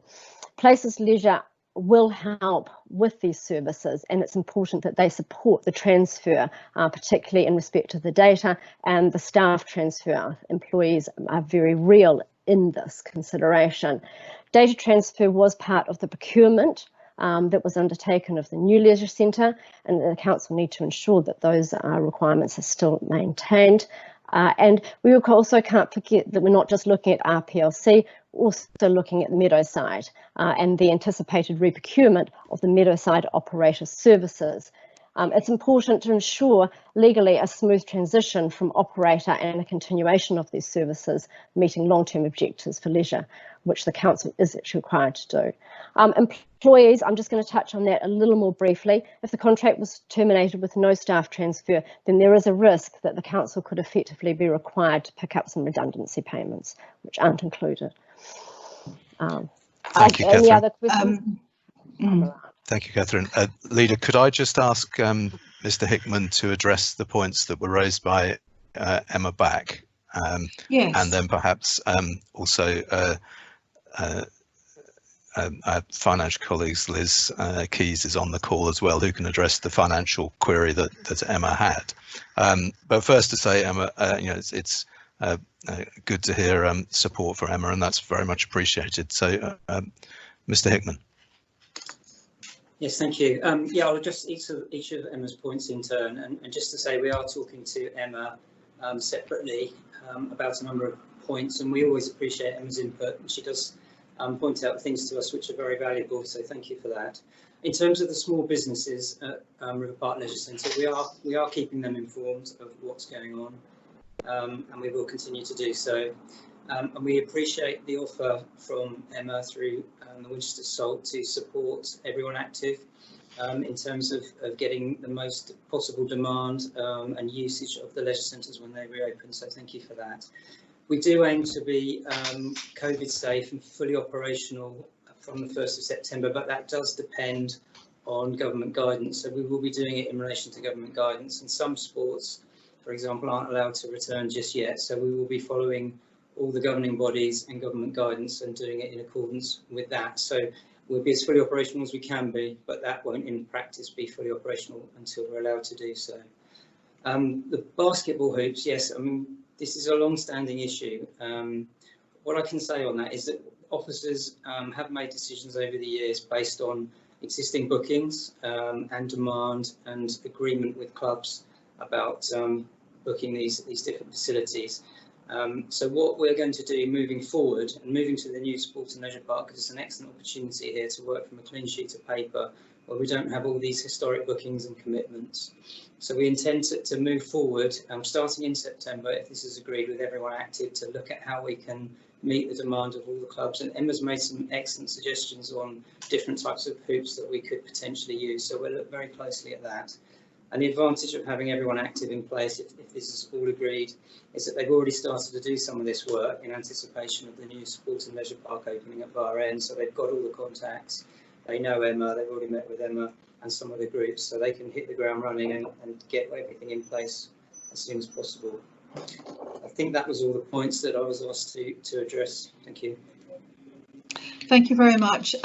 Places Leisure will help with these services, and it's important that they support the transfer, particularly in respect of the data and the staff transfer. Employees are very real in this consideration. Data transfer was part of the procurement that was undertaken of the new leisure centre, and the council need to ensure that those requirements are still maintained. And we also can't forget that we're not just looking at RPLC, also looking at the Meadowside and the anticipated reprocurement of the Meadowside operator services. It's important to ensure legally a smooth transition from operator and a continuation of these services, meeting long-term objectives for leisure, which the council is actually required to do. Employees, I'm just going to touch on that a little more briefly. If the contract was terminated with no staff transfer, then there is a risk that the council could effectively be required to pick up some redundancy payments, which aren't included. Thank you, any Catherine. other questions? Thank you, Catherine. Leader, could I just ask Mr. Hickman to address the points that were raised by Emma Back? Yes. And then perhaps also our financial colleagues, Liz Keys, is on the call as well, who can address the financial query that Emma had. But first to say, Emma, it's good to hear support for Emma, and that's very much appreciated. So, Mr. Hickman. Yes, thank you. Yeah, I'll address each of Emma's points in turn, and just to say we are talking to Emma separately about a number of points, and we always appreciate Emma's input. She does point out things to us which are very valuable, so thank you for that. In terms of the small businesses at River Park Leisure Centre, we are keeping them informed of what's going on, and we will continue to do so. And we appreciate the offer from Emma through the Winchester SALT to support everyone active in terms of getting the most possible demand and usage of the leisure centres when they reopen. So thank you for that. We do aim to be COVID safe and fully operational from the 1st of September, but that does depend on government guidance. So we will be doing it in relation to government guidance, and some sports, for example, aren't allowed to return just yet. So we will be following all the governing bodies and government guidance and doing it in accordance with that. So we'll be as fully operational as we can be, but that won't in practice be fully operational until we're allowed to do so. The basketball hoops, yes, I mean, this is a long-standing issue. What I can say on that is that officers have made decisions over the years based on existing bookings and demand and agreement with clubs about booking these different facilities. So what we're going to do moving forward and moving to the new Sport and Leisure Park, because it's an excellent opportunity here to work from a clean sheet of paper where we don't have all these historic bookings and commitments. So we intend to move forward, starting in September, if this is agreed with everyone active, to look at how we can meet the demand of all the clubs. And Emma's made some excellent suggestions on different types of hoops that we could potentially use. So we'll look very closely at that. And the advantage of having everyone active in place, if this is all agreed, is that they've already started to do some of this work in anticipation of the new Sport and Leisure Park opening at Bar End. So they've got all the contacts. They know Emma, they've already met with Emma and some of the groups, so they can hit the ground running and get everything in place as soon as possible. I think that was all the points that I was asked to address. Thank you. Thank you very much.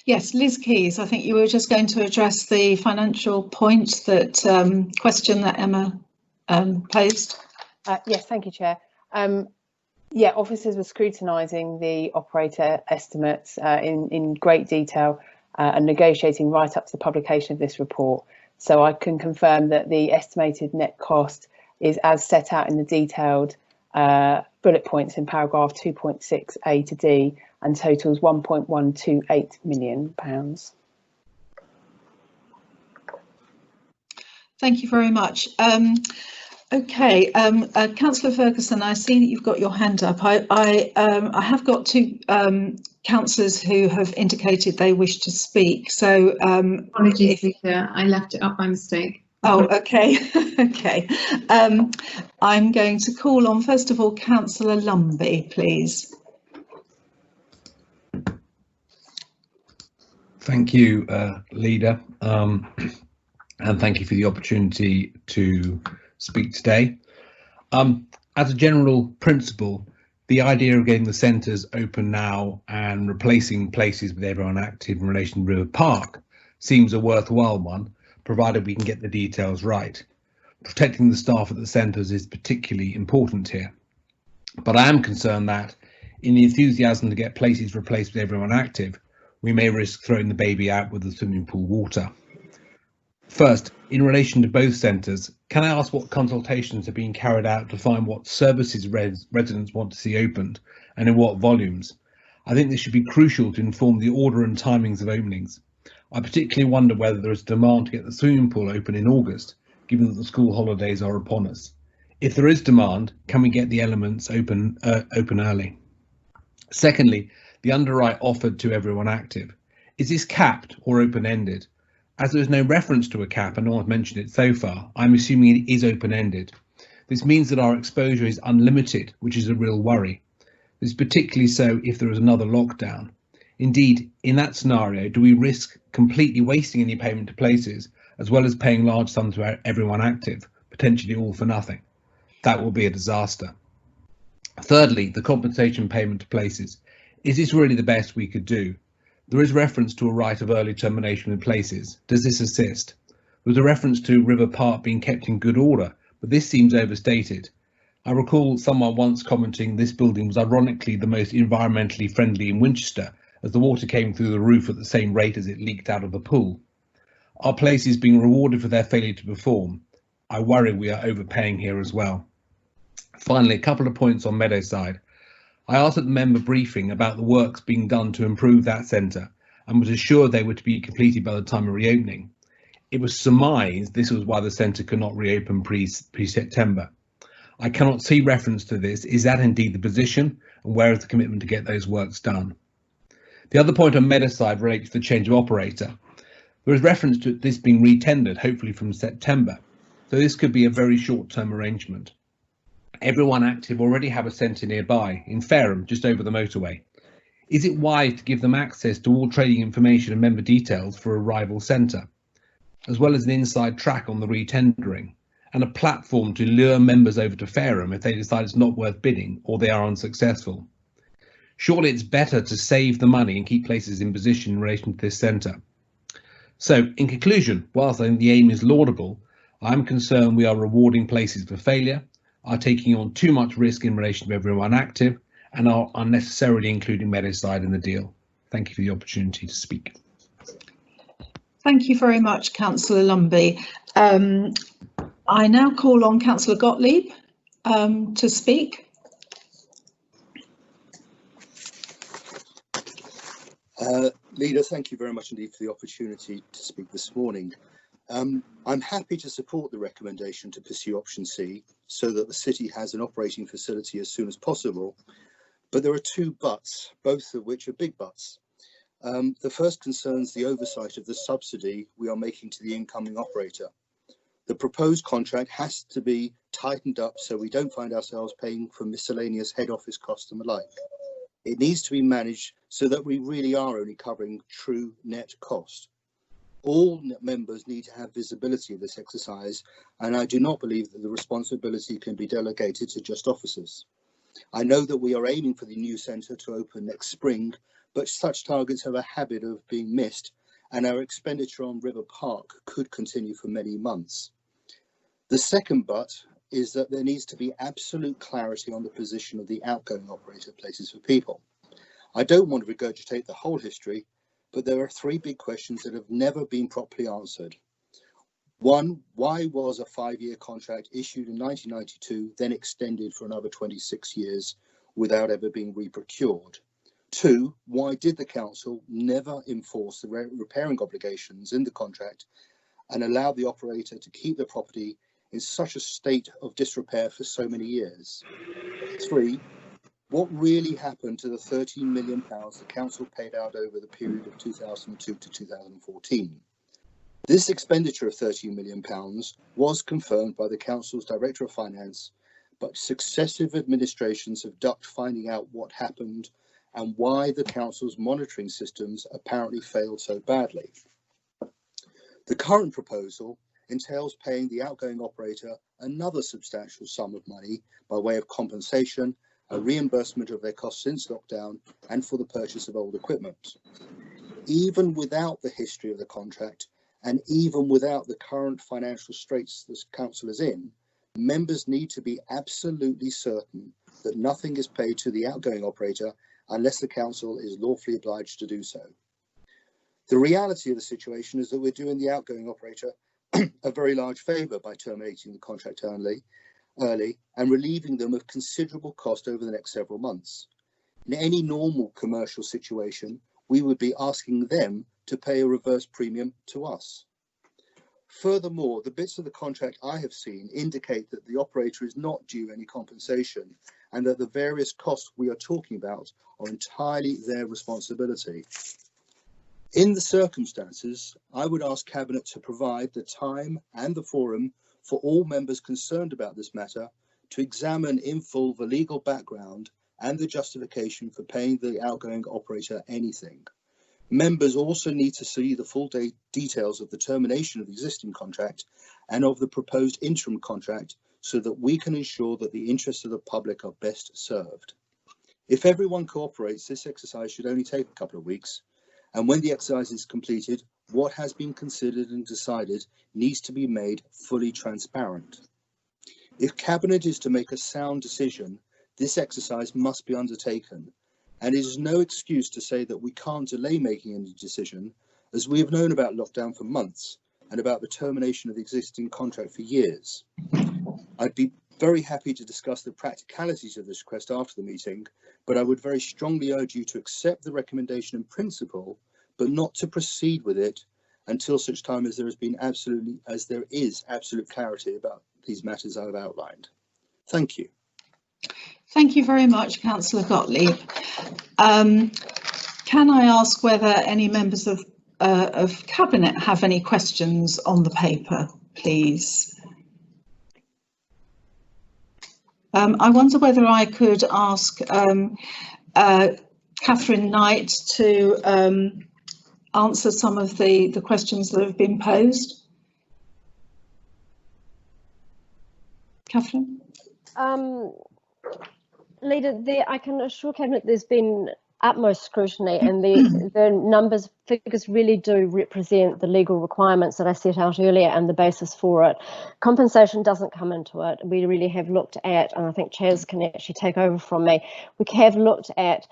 Yes, Liz Keys, I think you were just going to address the financial point, that question that Emma posed. Yes, thank you, Chair. Yeah, officers were scrutinising the operator estimates in great detail and negotiating right up to the publication of this report. So I can confirm that the estimated net cost is as set out in the detailed bullet points in paragraph 2.6A to D and totals £1.128 million. Thank you very much. Okay, Councillor Ferguson, I see that you've got your hand up. I have got two councillors who have indicated they wish to speak. So apologies, Lisa, I left it up by mistake. Oh, okay, okay. I'm going to call on, first of all, Councillor Lumby, please. Thank you, Leader, and thank you for the opportunity to speak today. As a general principle, the idea of getting the centres open now and replacing places with everyone active in relation to River Park seems a worthwhile one, provided we can get the details right. Protecting the staff at the centres is particularly important here, but I am concerned that in the enthusiasm to get places replaced with everyone active, we may risk throwing the baby out with the swimming pool water. First, in relation to both centres, can I ask what consultations are being carried out to find what services residents want to see opened and in what volumes? I think this should be crucial to inform the order and timings of openings. I particularly wonder whether there is demand to get the swimming pool open in August, given that the school holidays are upon us. If there is demand, can we get the elements open early? Secondly, the underwrite offered to everyone active. Is this capped or open-ended? As there is no reference to a cap and no one's mentioned it so far, I'm assuming it is open-ended. This means that our exposure is unlimited, which is a real worry. This is particularly so if there is another lockdown. Indeed, in that scenario, do we risk completely wasting any payment to places, as well as paying large sums to everyone active, potentially all for nothing? That will be a disaster. Thirdly, the compensation payment to places. Is this really the best we could do? There is reference to a right of early termination in places. Does this assist? There was a reference to River Park being kept in good order, but this seems overstated. I recall someone once commenting this building was ironically the most environmentally friendly in Winchester, as the water came through the roof at the same rate as it leaked out of the pool. Are places being rewarded for their failure to perform? I worry we are overpaying here as well. Finally, a couple of points on Meadowside. I asked at the member briefing about the works being done to improve that centre and was assured they were to be completed by the time of reopening. It was surmised this was why the centre could not reopen pre-September. I cannot see reference to this. Is that indeed the position, and where is the commitment to get those works done? The other point on Meadowside relates to the change of operator. There is reference to this being re-tendered, hopefully from September, so this could be a very short-term arrangement. Everyone active already have a centre nearby, in Fareham, just over the motorway. Is it wise to give them access to all trading information and member details for a rival centre, as well as an inside track on the re-tendering, and a platform to lure members over to Fareham if they decide it's not worth bidding or they are unsuccessful? Surely it's better to save the money and keep places in position in relation to this centre. So, in conclusion, whilst I think the aim is laudable, I'm concerned we are rewarding places for failure, are taking on too much risk in relation to everyone active, and are unnecessarily including Meadowside in the deal. Thank you for the opportunity to speak. Thank you very much, Councillor Lumbey. I now call on Councillor Gottlieb to speak. Leader, thank you very much indeed for the opportunity to speak this morning. I'm happy to support the recommendation to pursue option C so that the city has an operating facility as soon as possible, but there are two buts, both of which are big buts. The first concerns the oversight of the subsidy we are making to the incoming operator. The proposed contract has to be tightened up so we don't find ourselves paying for miscellaneous head office costs and the like. It needs to be managed so that we really are only covering true net cost. All members need to have visibility of this exercise, and I do not believe that the responsibility can be delegated to just officers. I know that we are aiming for the new centre to open next spring, but such targets have a habit of being missed, and our expenditure on River Park could continue for many months. The second but is that there needs to be absolute clarity on the position of the outgoing operator Places for People. I don't want to regurgitate the whole history, but there are three big questions that have never been properly answered. One, why was a 5-year contract issued in 1992, then extended for another 26 years without ever being reprocured? Two, why did the council never enforce the repairing obligations in the contract and allow the operator to keep the property in such a state of disrepair for so many years? Three, what really happened to the £13 million the council paid out over the period of 2002 to 2014? This expenditure of £13 million was confirmed by the council's Director of Finance, but successive administrations have ducked finding out what happened and why the council's monitoring systems apparently failed so badly. The current proposal entails paying the outgoing operator another substantial sum of money by way of compensation, a reimbursement of their costs since lockdown, and for the purchase of old equipment. Even without the history of the contract, and even without the current financial straits this council is in, members need to be absolutely certain that nothing is paid to the outgoing operator unless the council is lawfully obliged to do so. The reality of the situation is that we're doing the outgoing operator a very large favour by terminating the contract early and relieving them of considerable cost over the next several months. In any normal commercial situation, we would be asking them to pay a reverse premium to us. Furthermore, the bits of the contract I have seen indicate that the operator is not due any compensation and that the various costs we are talking about are entirely their responsibility. In the circumstances, I would ask Cabinet to provide the time and the forum for all members concerned about this matter to examine in full the legal background and the justification for paying the outgoing operator anything. Members also need to see the full details of the termination of the existing contract and of the proposed interim contract so that we can ensure that the interests of the public are best served. If everyone cooperates, this exercise should only take a couple of weeks, and when the exercise is completed, what has been considered and decided needs to be made fully transparent. If Cabinet is to make a sound decision, this exercise must be undertaken, and it is no excuse to say that we can't delay making any decision, as we have known about lockdown for months and about the termination of the existing contract for years. I'd be very happy to discuss the practicalities of this request after the meeting, but I would very strongly urge you to accept the recommendation in principle, but not to proceed with it until such time as there is absolute clarity about these matters I've outlined. Thank you. Thank you very much, Councillor Gottlieb. Can I ask whether any members of Cabinet have any questions on the paper, please? I wonder whether I could ask Catherine Knight to answer some of the questions that have been posed. Catherine? Leader, I can assure Cabinet there's been utmost scrutiny, and the figures really do represent the legal requirements that I set out earlier and the basis for it. Compensation doesn't come into it. We really have looked at, and I think Chaz can actually take over from me, we have looked at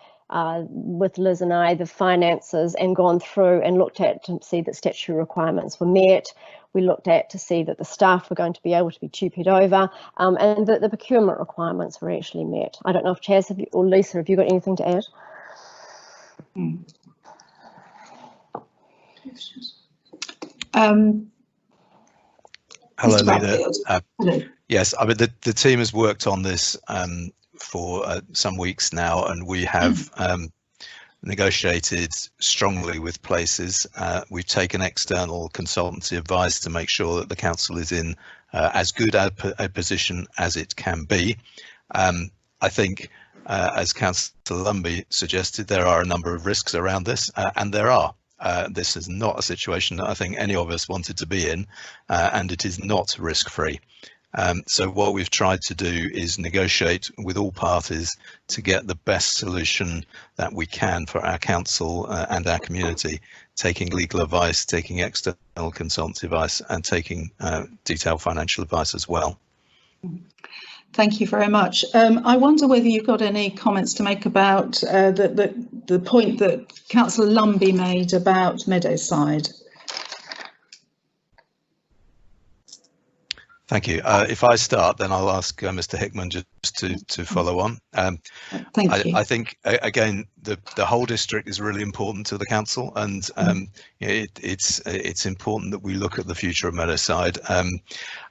with Liz and I the finances and gone through and looked at to see that statutory requirements were met. We looked at to see that the staff were going to be able to be tupied over, and that the procurement requirements were actually met. I don't know if Chaz or Lisa, have you got anything to add? Hello, Leader. Yes, I mean the team has worked on this for some weeks now, and we have negotiated strongly with places. We've taken external consultancy advice to make sure that the council is in as good a position as it can be. I think, as Councillor Lumby suggested, there are a number of risks around this, and there are. This is not a situation that I think any of us wanted to be in, and it is not risk-free. So what we've tried to do is negotiate with all parties to get the best solution that we can for our council and our community, taking legal advice, taking external consultancy advice, and taking detailed financial advice as well. Thank you very much. I wonder whether you've got any comments to make about the point that Councillor Lumby made about Meadowside. Thank you. If I start, then I'll ask Mr. Hickman just to follow on. Thank you. I think, again, the whole district is really important to the council, and it's important that we look at the future of Meadowside.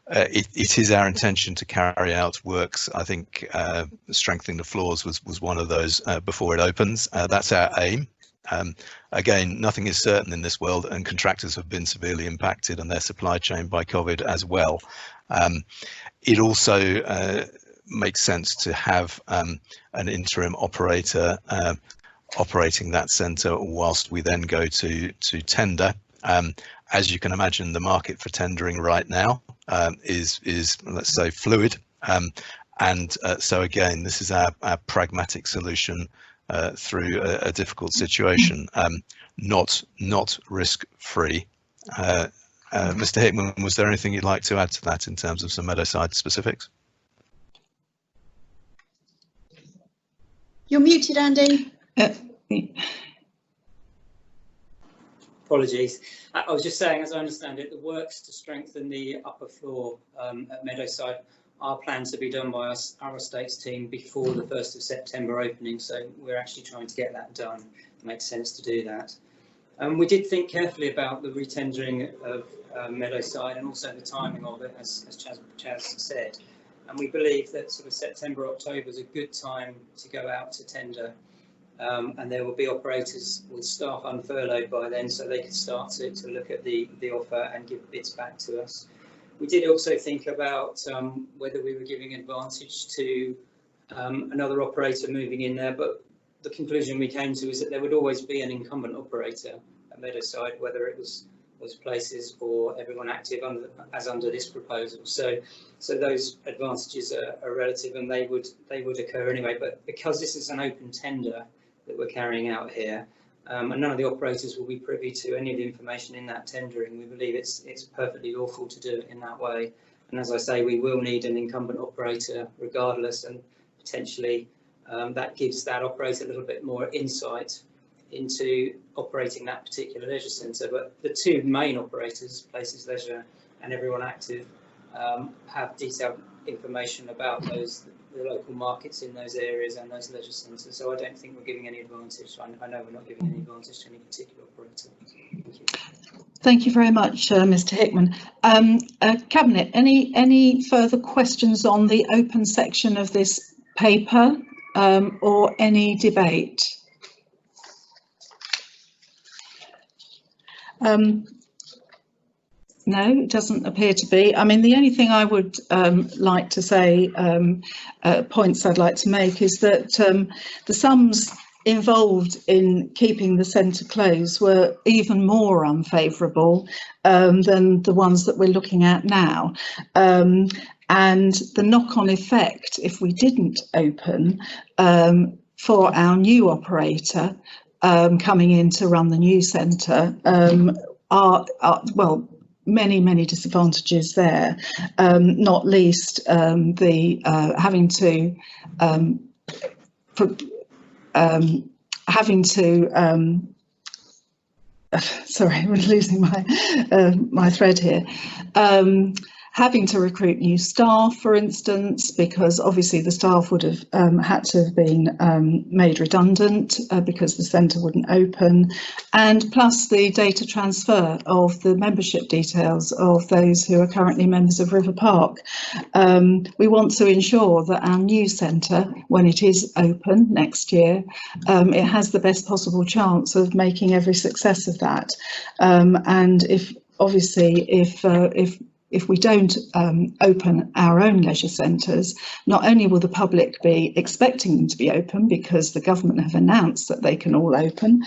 It is our intention to carry out works. I think strengthening the floors was one of those before it opens. That's our aim. Again, nothing is certain in this world, and contractors have been severely impacted on their supply chain by COVID as well. It also makes sense to have an interim operator operating that centre whilst we then go to tender. As you can imagine, the market for tendering right now is let's say fluid, and so again, this is our pragmatic solution through a difficult situation, not risk-free. Mr. Hickman, was there anything you'd like to add to that in terms of some Meadowside specifics? You're muted, Andy. Apologies. I was just saying, as I understand it, the works to strengthen the upper floor at Meadowside are planned to be done by our estates team before the 1st of September opening, so we're actually trying to get that done. It makes sense to do that. We did think carefully about the retendering of Meadowside and also the timing of it, as Chaz said, and we believe that sort of September, October is a good time to go out to tender, and there will be operators with staff unfurloughed by then, so they can start to look at the offer and give bids back to us. We did also think about whether we were giving advantage to another operator moving in there, but the conclusion we came to is that there would always be an incumbent operator at Meadowside, whether it was those places, or everyone active under this proposal. So those advantages are relative, and they would occur anyway. But because this is an open tender that we're carrying out here, and none of the operators will be privy to any of the information in that tendering, we believe it's perfectly lawful to do it in that way. And as I say, we will need an incumbent operator regardless, and potentially that gives that operator a little bit more insight into operating that particular leisure centre. But the two main operators, Places Leisure and Everyone Active, have detailed information about the local markets in those areas and those leisure centres. So I don't think we're giving any advantage. I know we're not giving any advantage to any particular operator. Thank you. Thank you very much, Mr. Hickman. Cabinet, any further questions on the open section of this paper, or any debate? No, it doesn't appear to be. I mean, the only thing I would like to say, points I'd like to make, is that the sums involved in keeping the centre closed were even more unfavourable than the ones that we're looking at now. And the knock-on effect, if we didn't open, for our new operator coming in to run the new centre, are well, many disadvantages there, not least the having to sorry, I'm losing my thread here. Having to recruit new staff, for instance, because obviously the staff would have had to have been made redundant because the centre wouldn't open, and plus the data transfer of the membership details of those who are currently members of River Park. We want to ensure that our new centre, when it is open next year, it has the best possible chance of making every success of that. And if we don't open our own leisure centres, not only will the public be expecting them to be open because the government have announced that they can all open,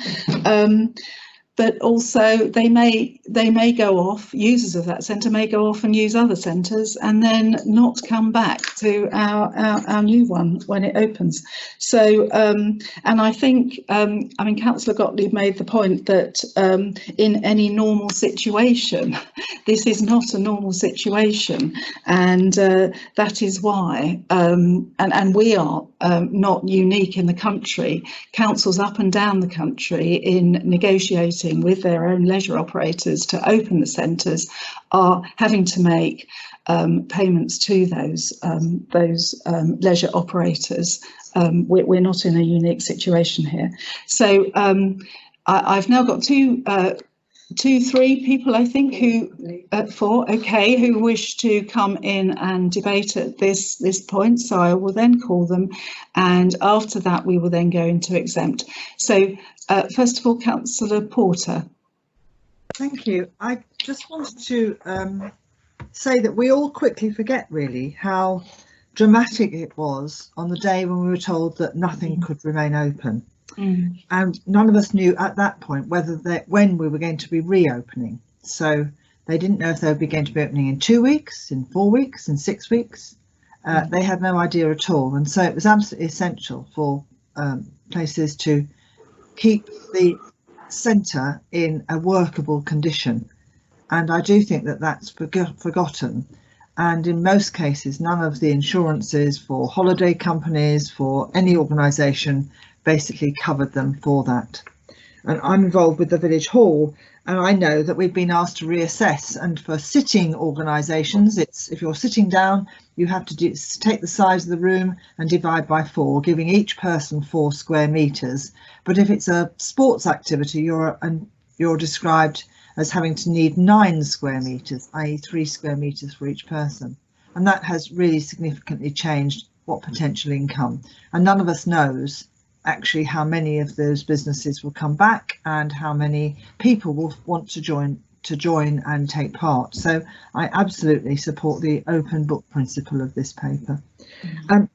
but also they may go off, users of that centre may go off and use other centres and then not come back to our new one when it opens. So, and I think, I mean, Councillor Gottlieb made the point that in any normal situation, this is not a normal situation, and that is why, and we are not unique in the country. Councils up and down the country in negotiating with their own leisure operators to open the centres are having to make payments to those leisure operators. We're not in a unique situation here. So I've now got three people, I think, four, okay, who wish to come in and debate at this point. So I will then call them, and after that we will then go into exempt. So first of all, Councillor Porter. Thank you. I just wanted to say that we all quickly forget really how dramatic it was on the day when we were told that nothing could remain open. And none of us knew at that point when we were going to be reopening. So they didn't know if they would be going to be opening in 2 weeks, in 4 weeks, in 6 weeks. They had no idea at all. And so it was absolutely essential for places to keep the centre in a workable condition. And I do think that that's forgotten. And in most cases, none of the insurances for holiday companies, for any organisation, basically covered them for that. And I'm involved with the village hall, and I know that we've been asked to reassess, and for sitting organisations, it's if you're sitting down, you have to take the size of the room and divide by 4, giving each person 4 square metres. But if it's a sports activity, you're described as having to need 9 square metres, i.e. 3 square metres for each person. And that has really significantly changed what potential income. And none of us knows actually how many of those businesses will come back and how many people will want to join and take part. So I absolutely support the open book principle of this paper.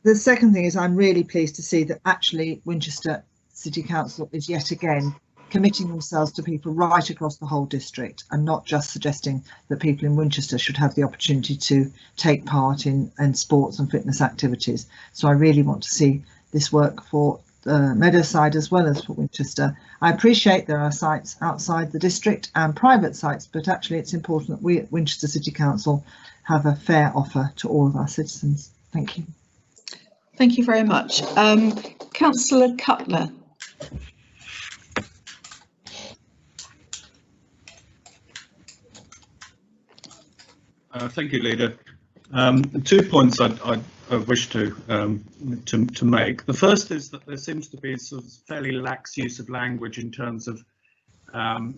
The second thing is I'm really pleased to see that actually Winchester City Council is yet again committing themselves to people right across the whole district and not just suggesting that people in Winchester should have the opportunity to take part in sports and fitness activities. So I really want to see this work for Meadowside as well as for Winchester. I appreciate there are sites outside the district and private sites, but actually it's important that we at Winchester City Council have a fair offer to all of our citizens. Thank you. Thank you very much. Councillor Cutler. Thank you, Leader. 2 points I wish to make. The first is that there seems to be sort of fairly lax use of language in terms of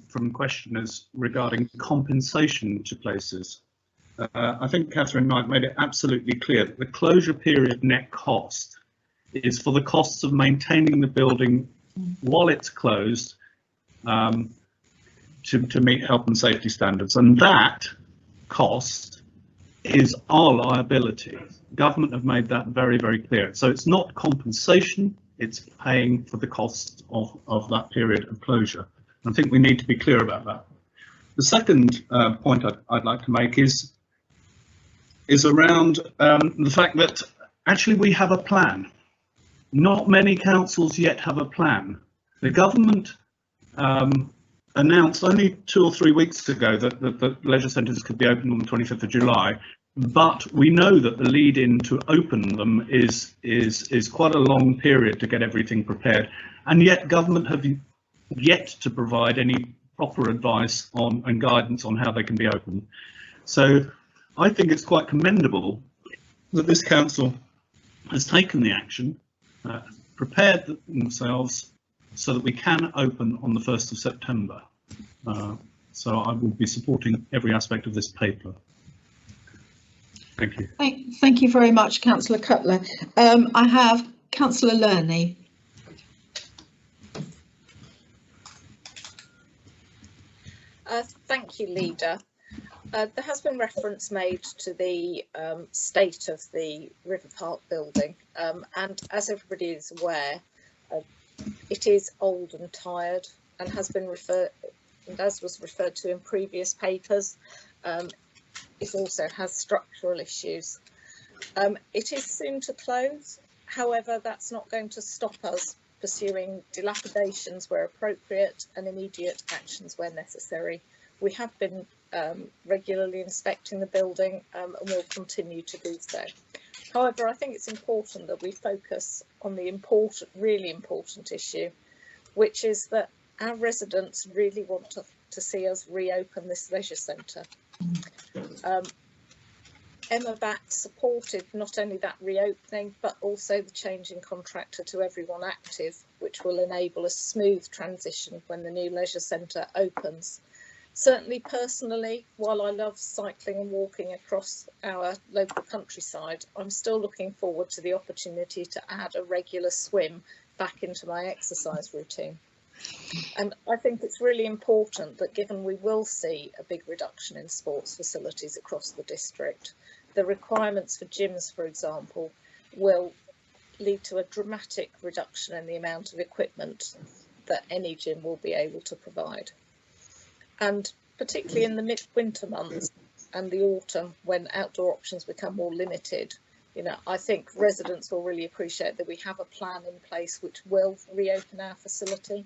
from questioners regarding compensation to places. I think Catherine Knight made it absolutely clear that the closure period net cost is for the costs of maintaining the building while it's closed to meet health and safety standards, and that cost is our liability. Government have made that very, very clear. So it's not compensation, it's paying for the cost of that period of closure. I think we need to be clear about that. The second point I'd like to make is around the fact that actually we have a plan. Not many councils yet have a plan. The government announced only 2 or 3 weeks ago that the leisure centres could be open on the 25th of July, but we know that the lead in to open them is quite a long period to get everything prepared, and yet government have yet to provide any proper advice on and guidance on how they can be opened. So I think it's quite commendable that this council has taken the action, prepared themselves so that we can open on the 1st of September. So I will be supporting every aspect of this paper. Thank you. Thank you very much, Councillor Cutler. I have Councillor Lerney. Thank you, Leader. There has been reference made to the state of the River Park building, and as everybody is aware, it is old and tired, and has been referred, and as was referred to in previous papers, it also has structural issues. It is soon to close, however, that's not going to stop us pursuing dilapidations where appropriate and immediate actions where necessary. We have been regularly inspecting the building and will continue to do so. However, I think it's important that we focus on the really important issue, which is that our residents really want to see us reopen this leisure centre. Emma Batt supported not only that reopening, but also the change in contractor to everyone active, which will enable a smooth transition when the new leisure centre opens. Certainly personally, while I love cycling and walking across our local countryside, I'm still looking forward to the opportunity to add a regular swim back into my exercise routine. And I think it's really important that, given we will see a big reduction in sports facilities across the district, the requirements for gyms, for example, will lead to a dramatic reduction in the amount of equipment that any gym will be able to provide. And particularly in the mid-winter months and the autumn, when outdoor options become more limited, you know, I think residents will really appreciate that we have a plan in place which will reopen our facility.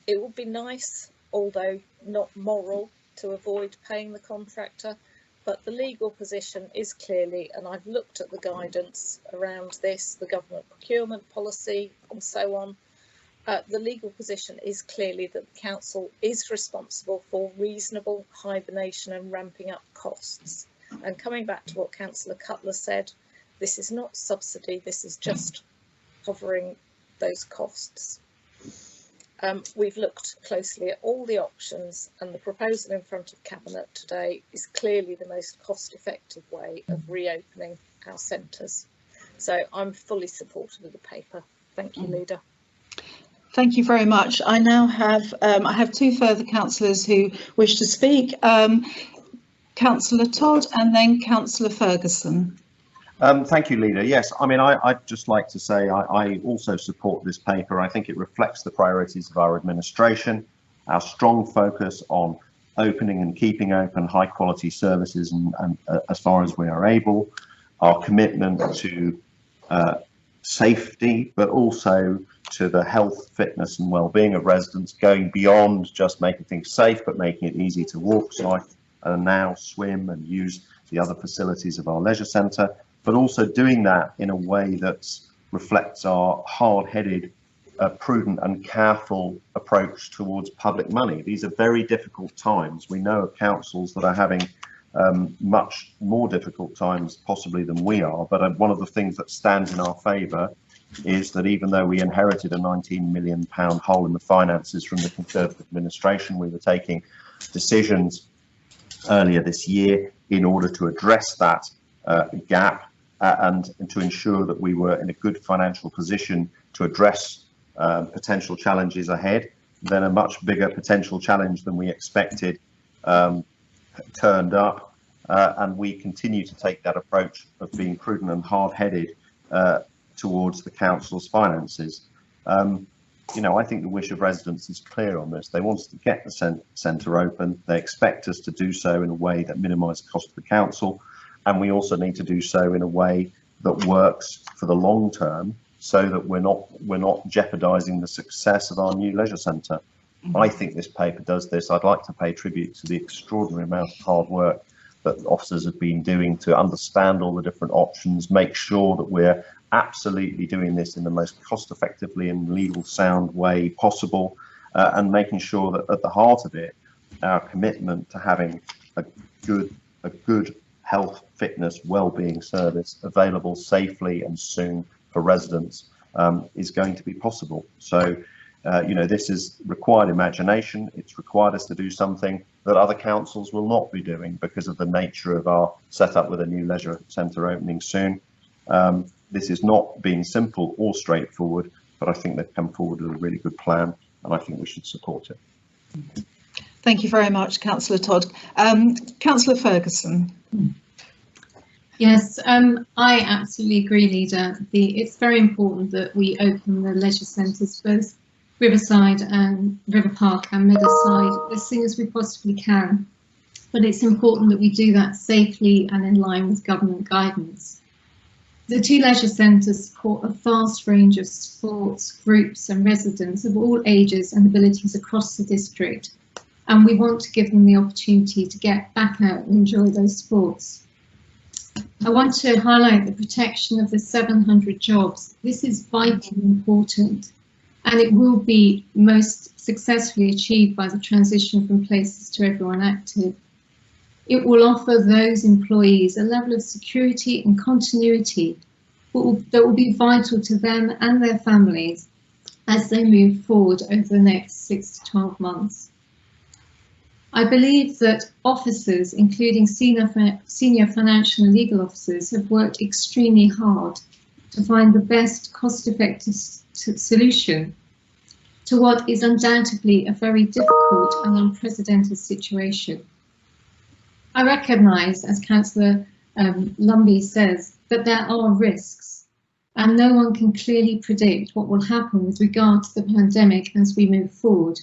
It would be nice, although not moral, to avoid paying the contractor, but the legal position is clearly, and I've looked at the guidance around this, the government procurement policy and so on, the legal position is clearly that the council is responsible for reasonable hibernation and ramping up costs. And coming back to what Councillor Cutler said, this is not subsidy, this is just covering those costs. We've looked closely at all the options, and the proposal in front of Cabinet today is clearly the most cost-effective way of reopening our centres. So I'm fully supportive of the paper. Thank you, Leader. Thank you very much. I now have I have 2 further councillors who wish to speak. Councillor Todd and then Councillor Ferguson. Thank you, Leader. Yes, I mean, I'd just like to say I also support this paper. I think it reflects the priorities of our administration, our strong focus on opening and keeping open high quality services and as far as we are able, our commitment to safety, but also to the health, fitness and well-being of residents, going beyond just making things safe, but making it easy to walk, cycle and now swim and use the other facilities of our leisure centre, but also doing that in a way that reflects our hard-headed, prudent and careful approach towards public money. These are very difficult times. We know of councils that are having much more difficult times possibly than we are, but one of the things that stands in our favour is that even though we inherited a £19 million hole in the finances from the Conservative administration, we were taking decisions earlier this year in order to address that gap and to ensure that we were in a good financial position to address potential challenges ahead. Then a much bigger potential challenge than we expected turned up, and we continue to take that approach of being prudent and hard-headed towards the council's finances. You know, I think the wish of residents is clear on this. They want us to get the centre open. They expect us to do so in a way that minimises cost to the council, and we also need to do so in a way that works for the long term, so that we're not jeopardising the success of our new leisure centre. I think this paper does this. I'd like to pay tribute to the extraordinary amount of hard work that officers have been doing to understand all the different options, make sure that we're absolutely doing this in the most cost effectively and legal sound way possible, and making sure that at the heart of it, our commitment to having a good health, fitness, well-being service available safely and soon for residents is going to be possible. So you know, this has required imagination. It's required us to do something that other councils will not be doing because of the nature of our setup with a new leisure centre opening soon. This is not being simple or straightforward, but I think they've come forward with a really good plan, and I think we should support it. Thank you very much, Councillor Todd. Councillor Ferguson. Yes, I absolutely agree, Leader. It's very important that we open the leisure centres, both Riverside and River Park and Meadowside, as soon as we possibly can. But it's important that we do that safely and in line with government guidance. The two leisure centres support a vast range of sports, groups and residents of all ages and abilities across the district, and we want to give them the opportunity to get back out and enjoy those sports. I want to highlight the protection of the 700 jobs. This is vitally important, and it will be most successfully achieved by the transition from places to everyone active. It will offer those employees a level of security and continuity that will be vital to them and their families as they move forward over the next 6 to 12 months. I believe that officers, including senior financial and legal officers, have worked extremely hard to find the best cost-effective solution to what is undoubtedly a very difficult and unprecedented situation. I recognise, as Councillor Lumbie says, that there are risks, and no one can clearly predict what will happen with regard to the pandemic as we move forward.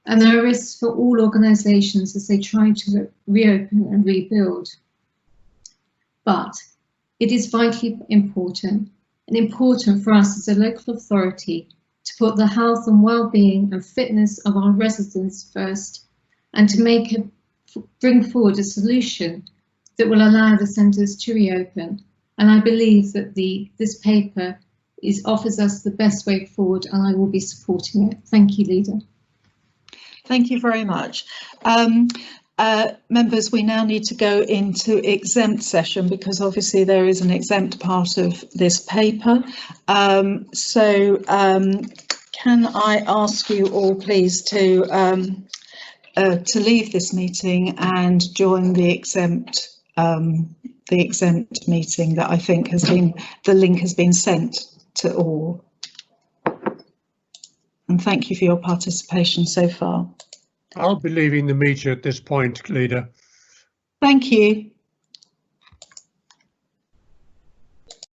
And there are risks for all organisations as they try to reopen and rebuild. But it is vitally important, and important for us as a local authority to put the health and well-being and fitness of our residents first, and to bring forward a solution that will allow the centres to reopen. And I believe that this paper offers us the best way forward, and I will be supporting it. Thank you, Leader. Thank you very much. Members, we now need to go into exempt session because obviously there is an exempt part of this paper. Can I ask you all please to leave this meeting and join the exempt meeting that I think the link has been sent to all. And thank you for your participation so far. I'll be leaving the meeting at this point, Leader. Thank you.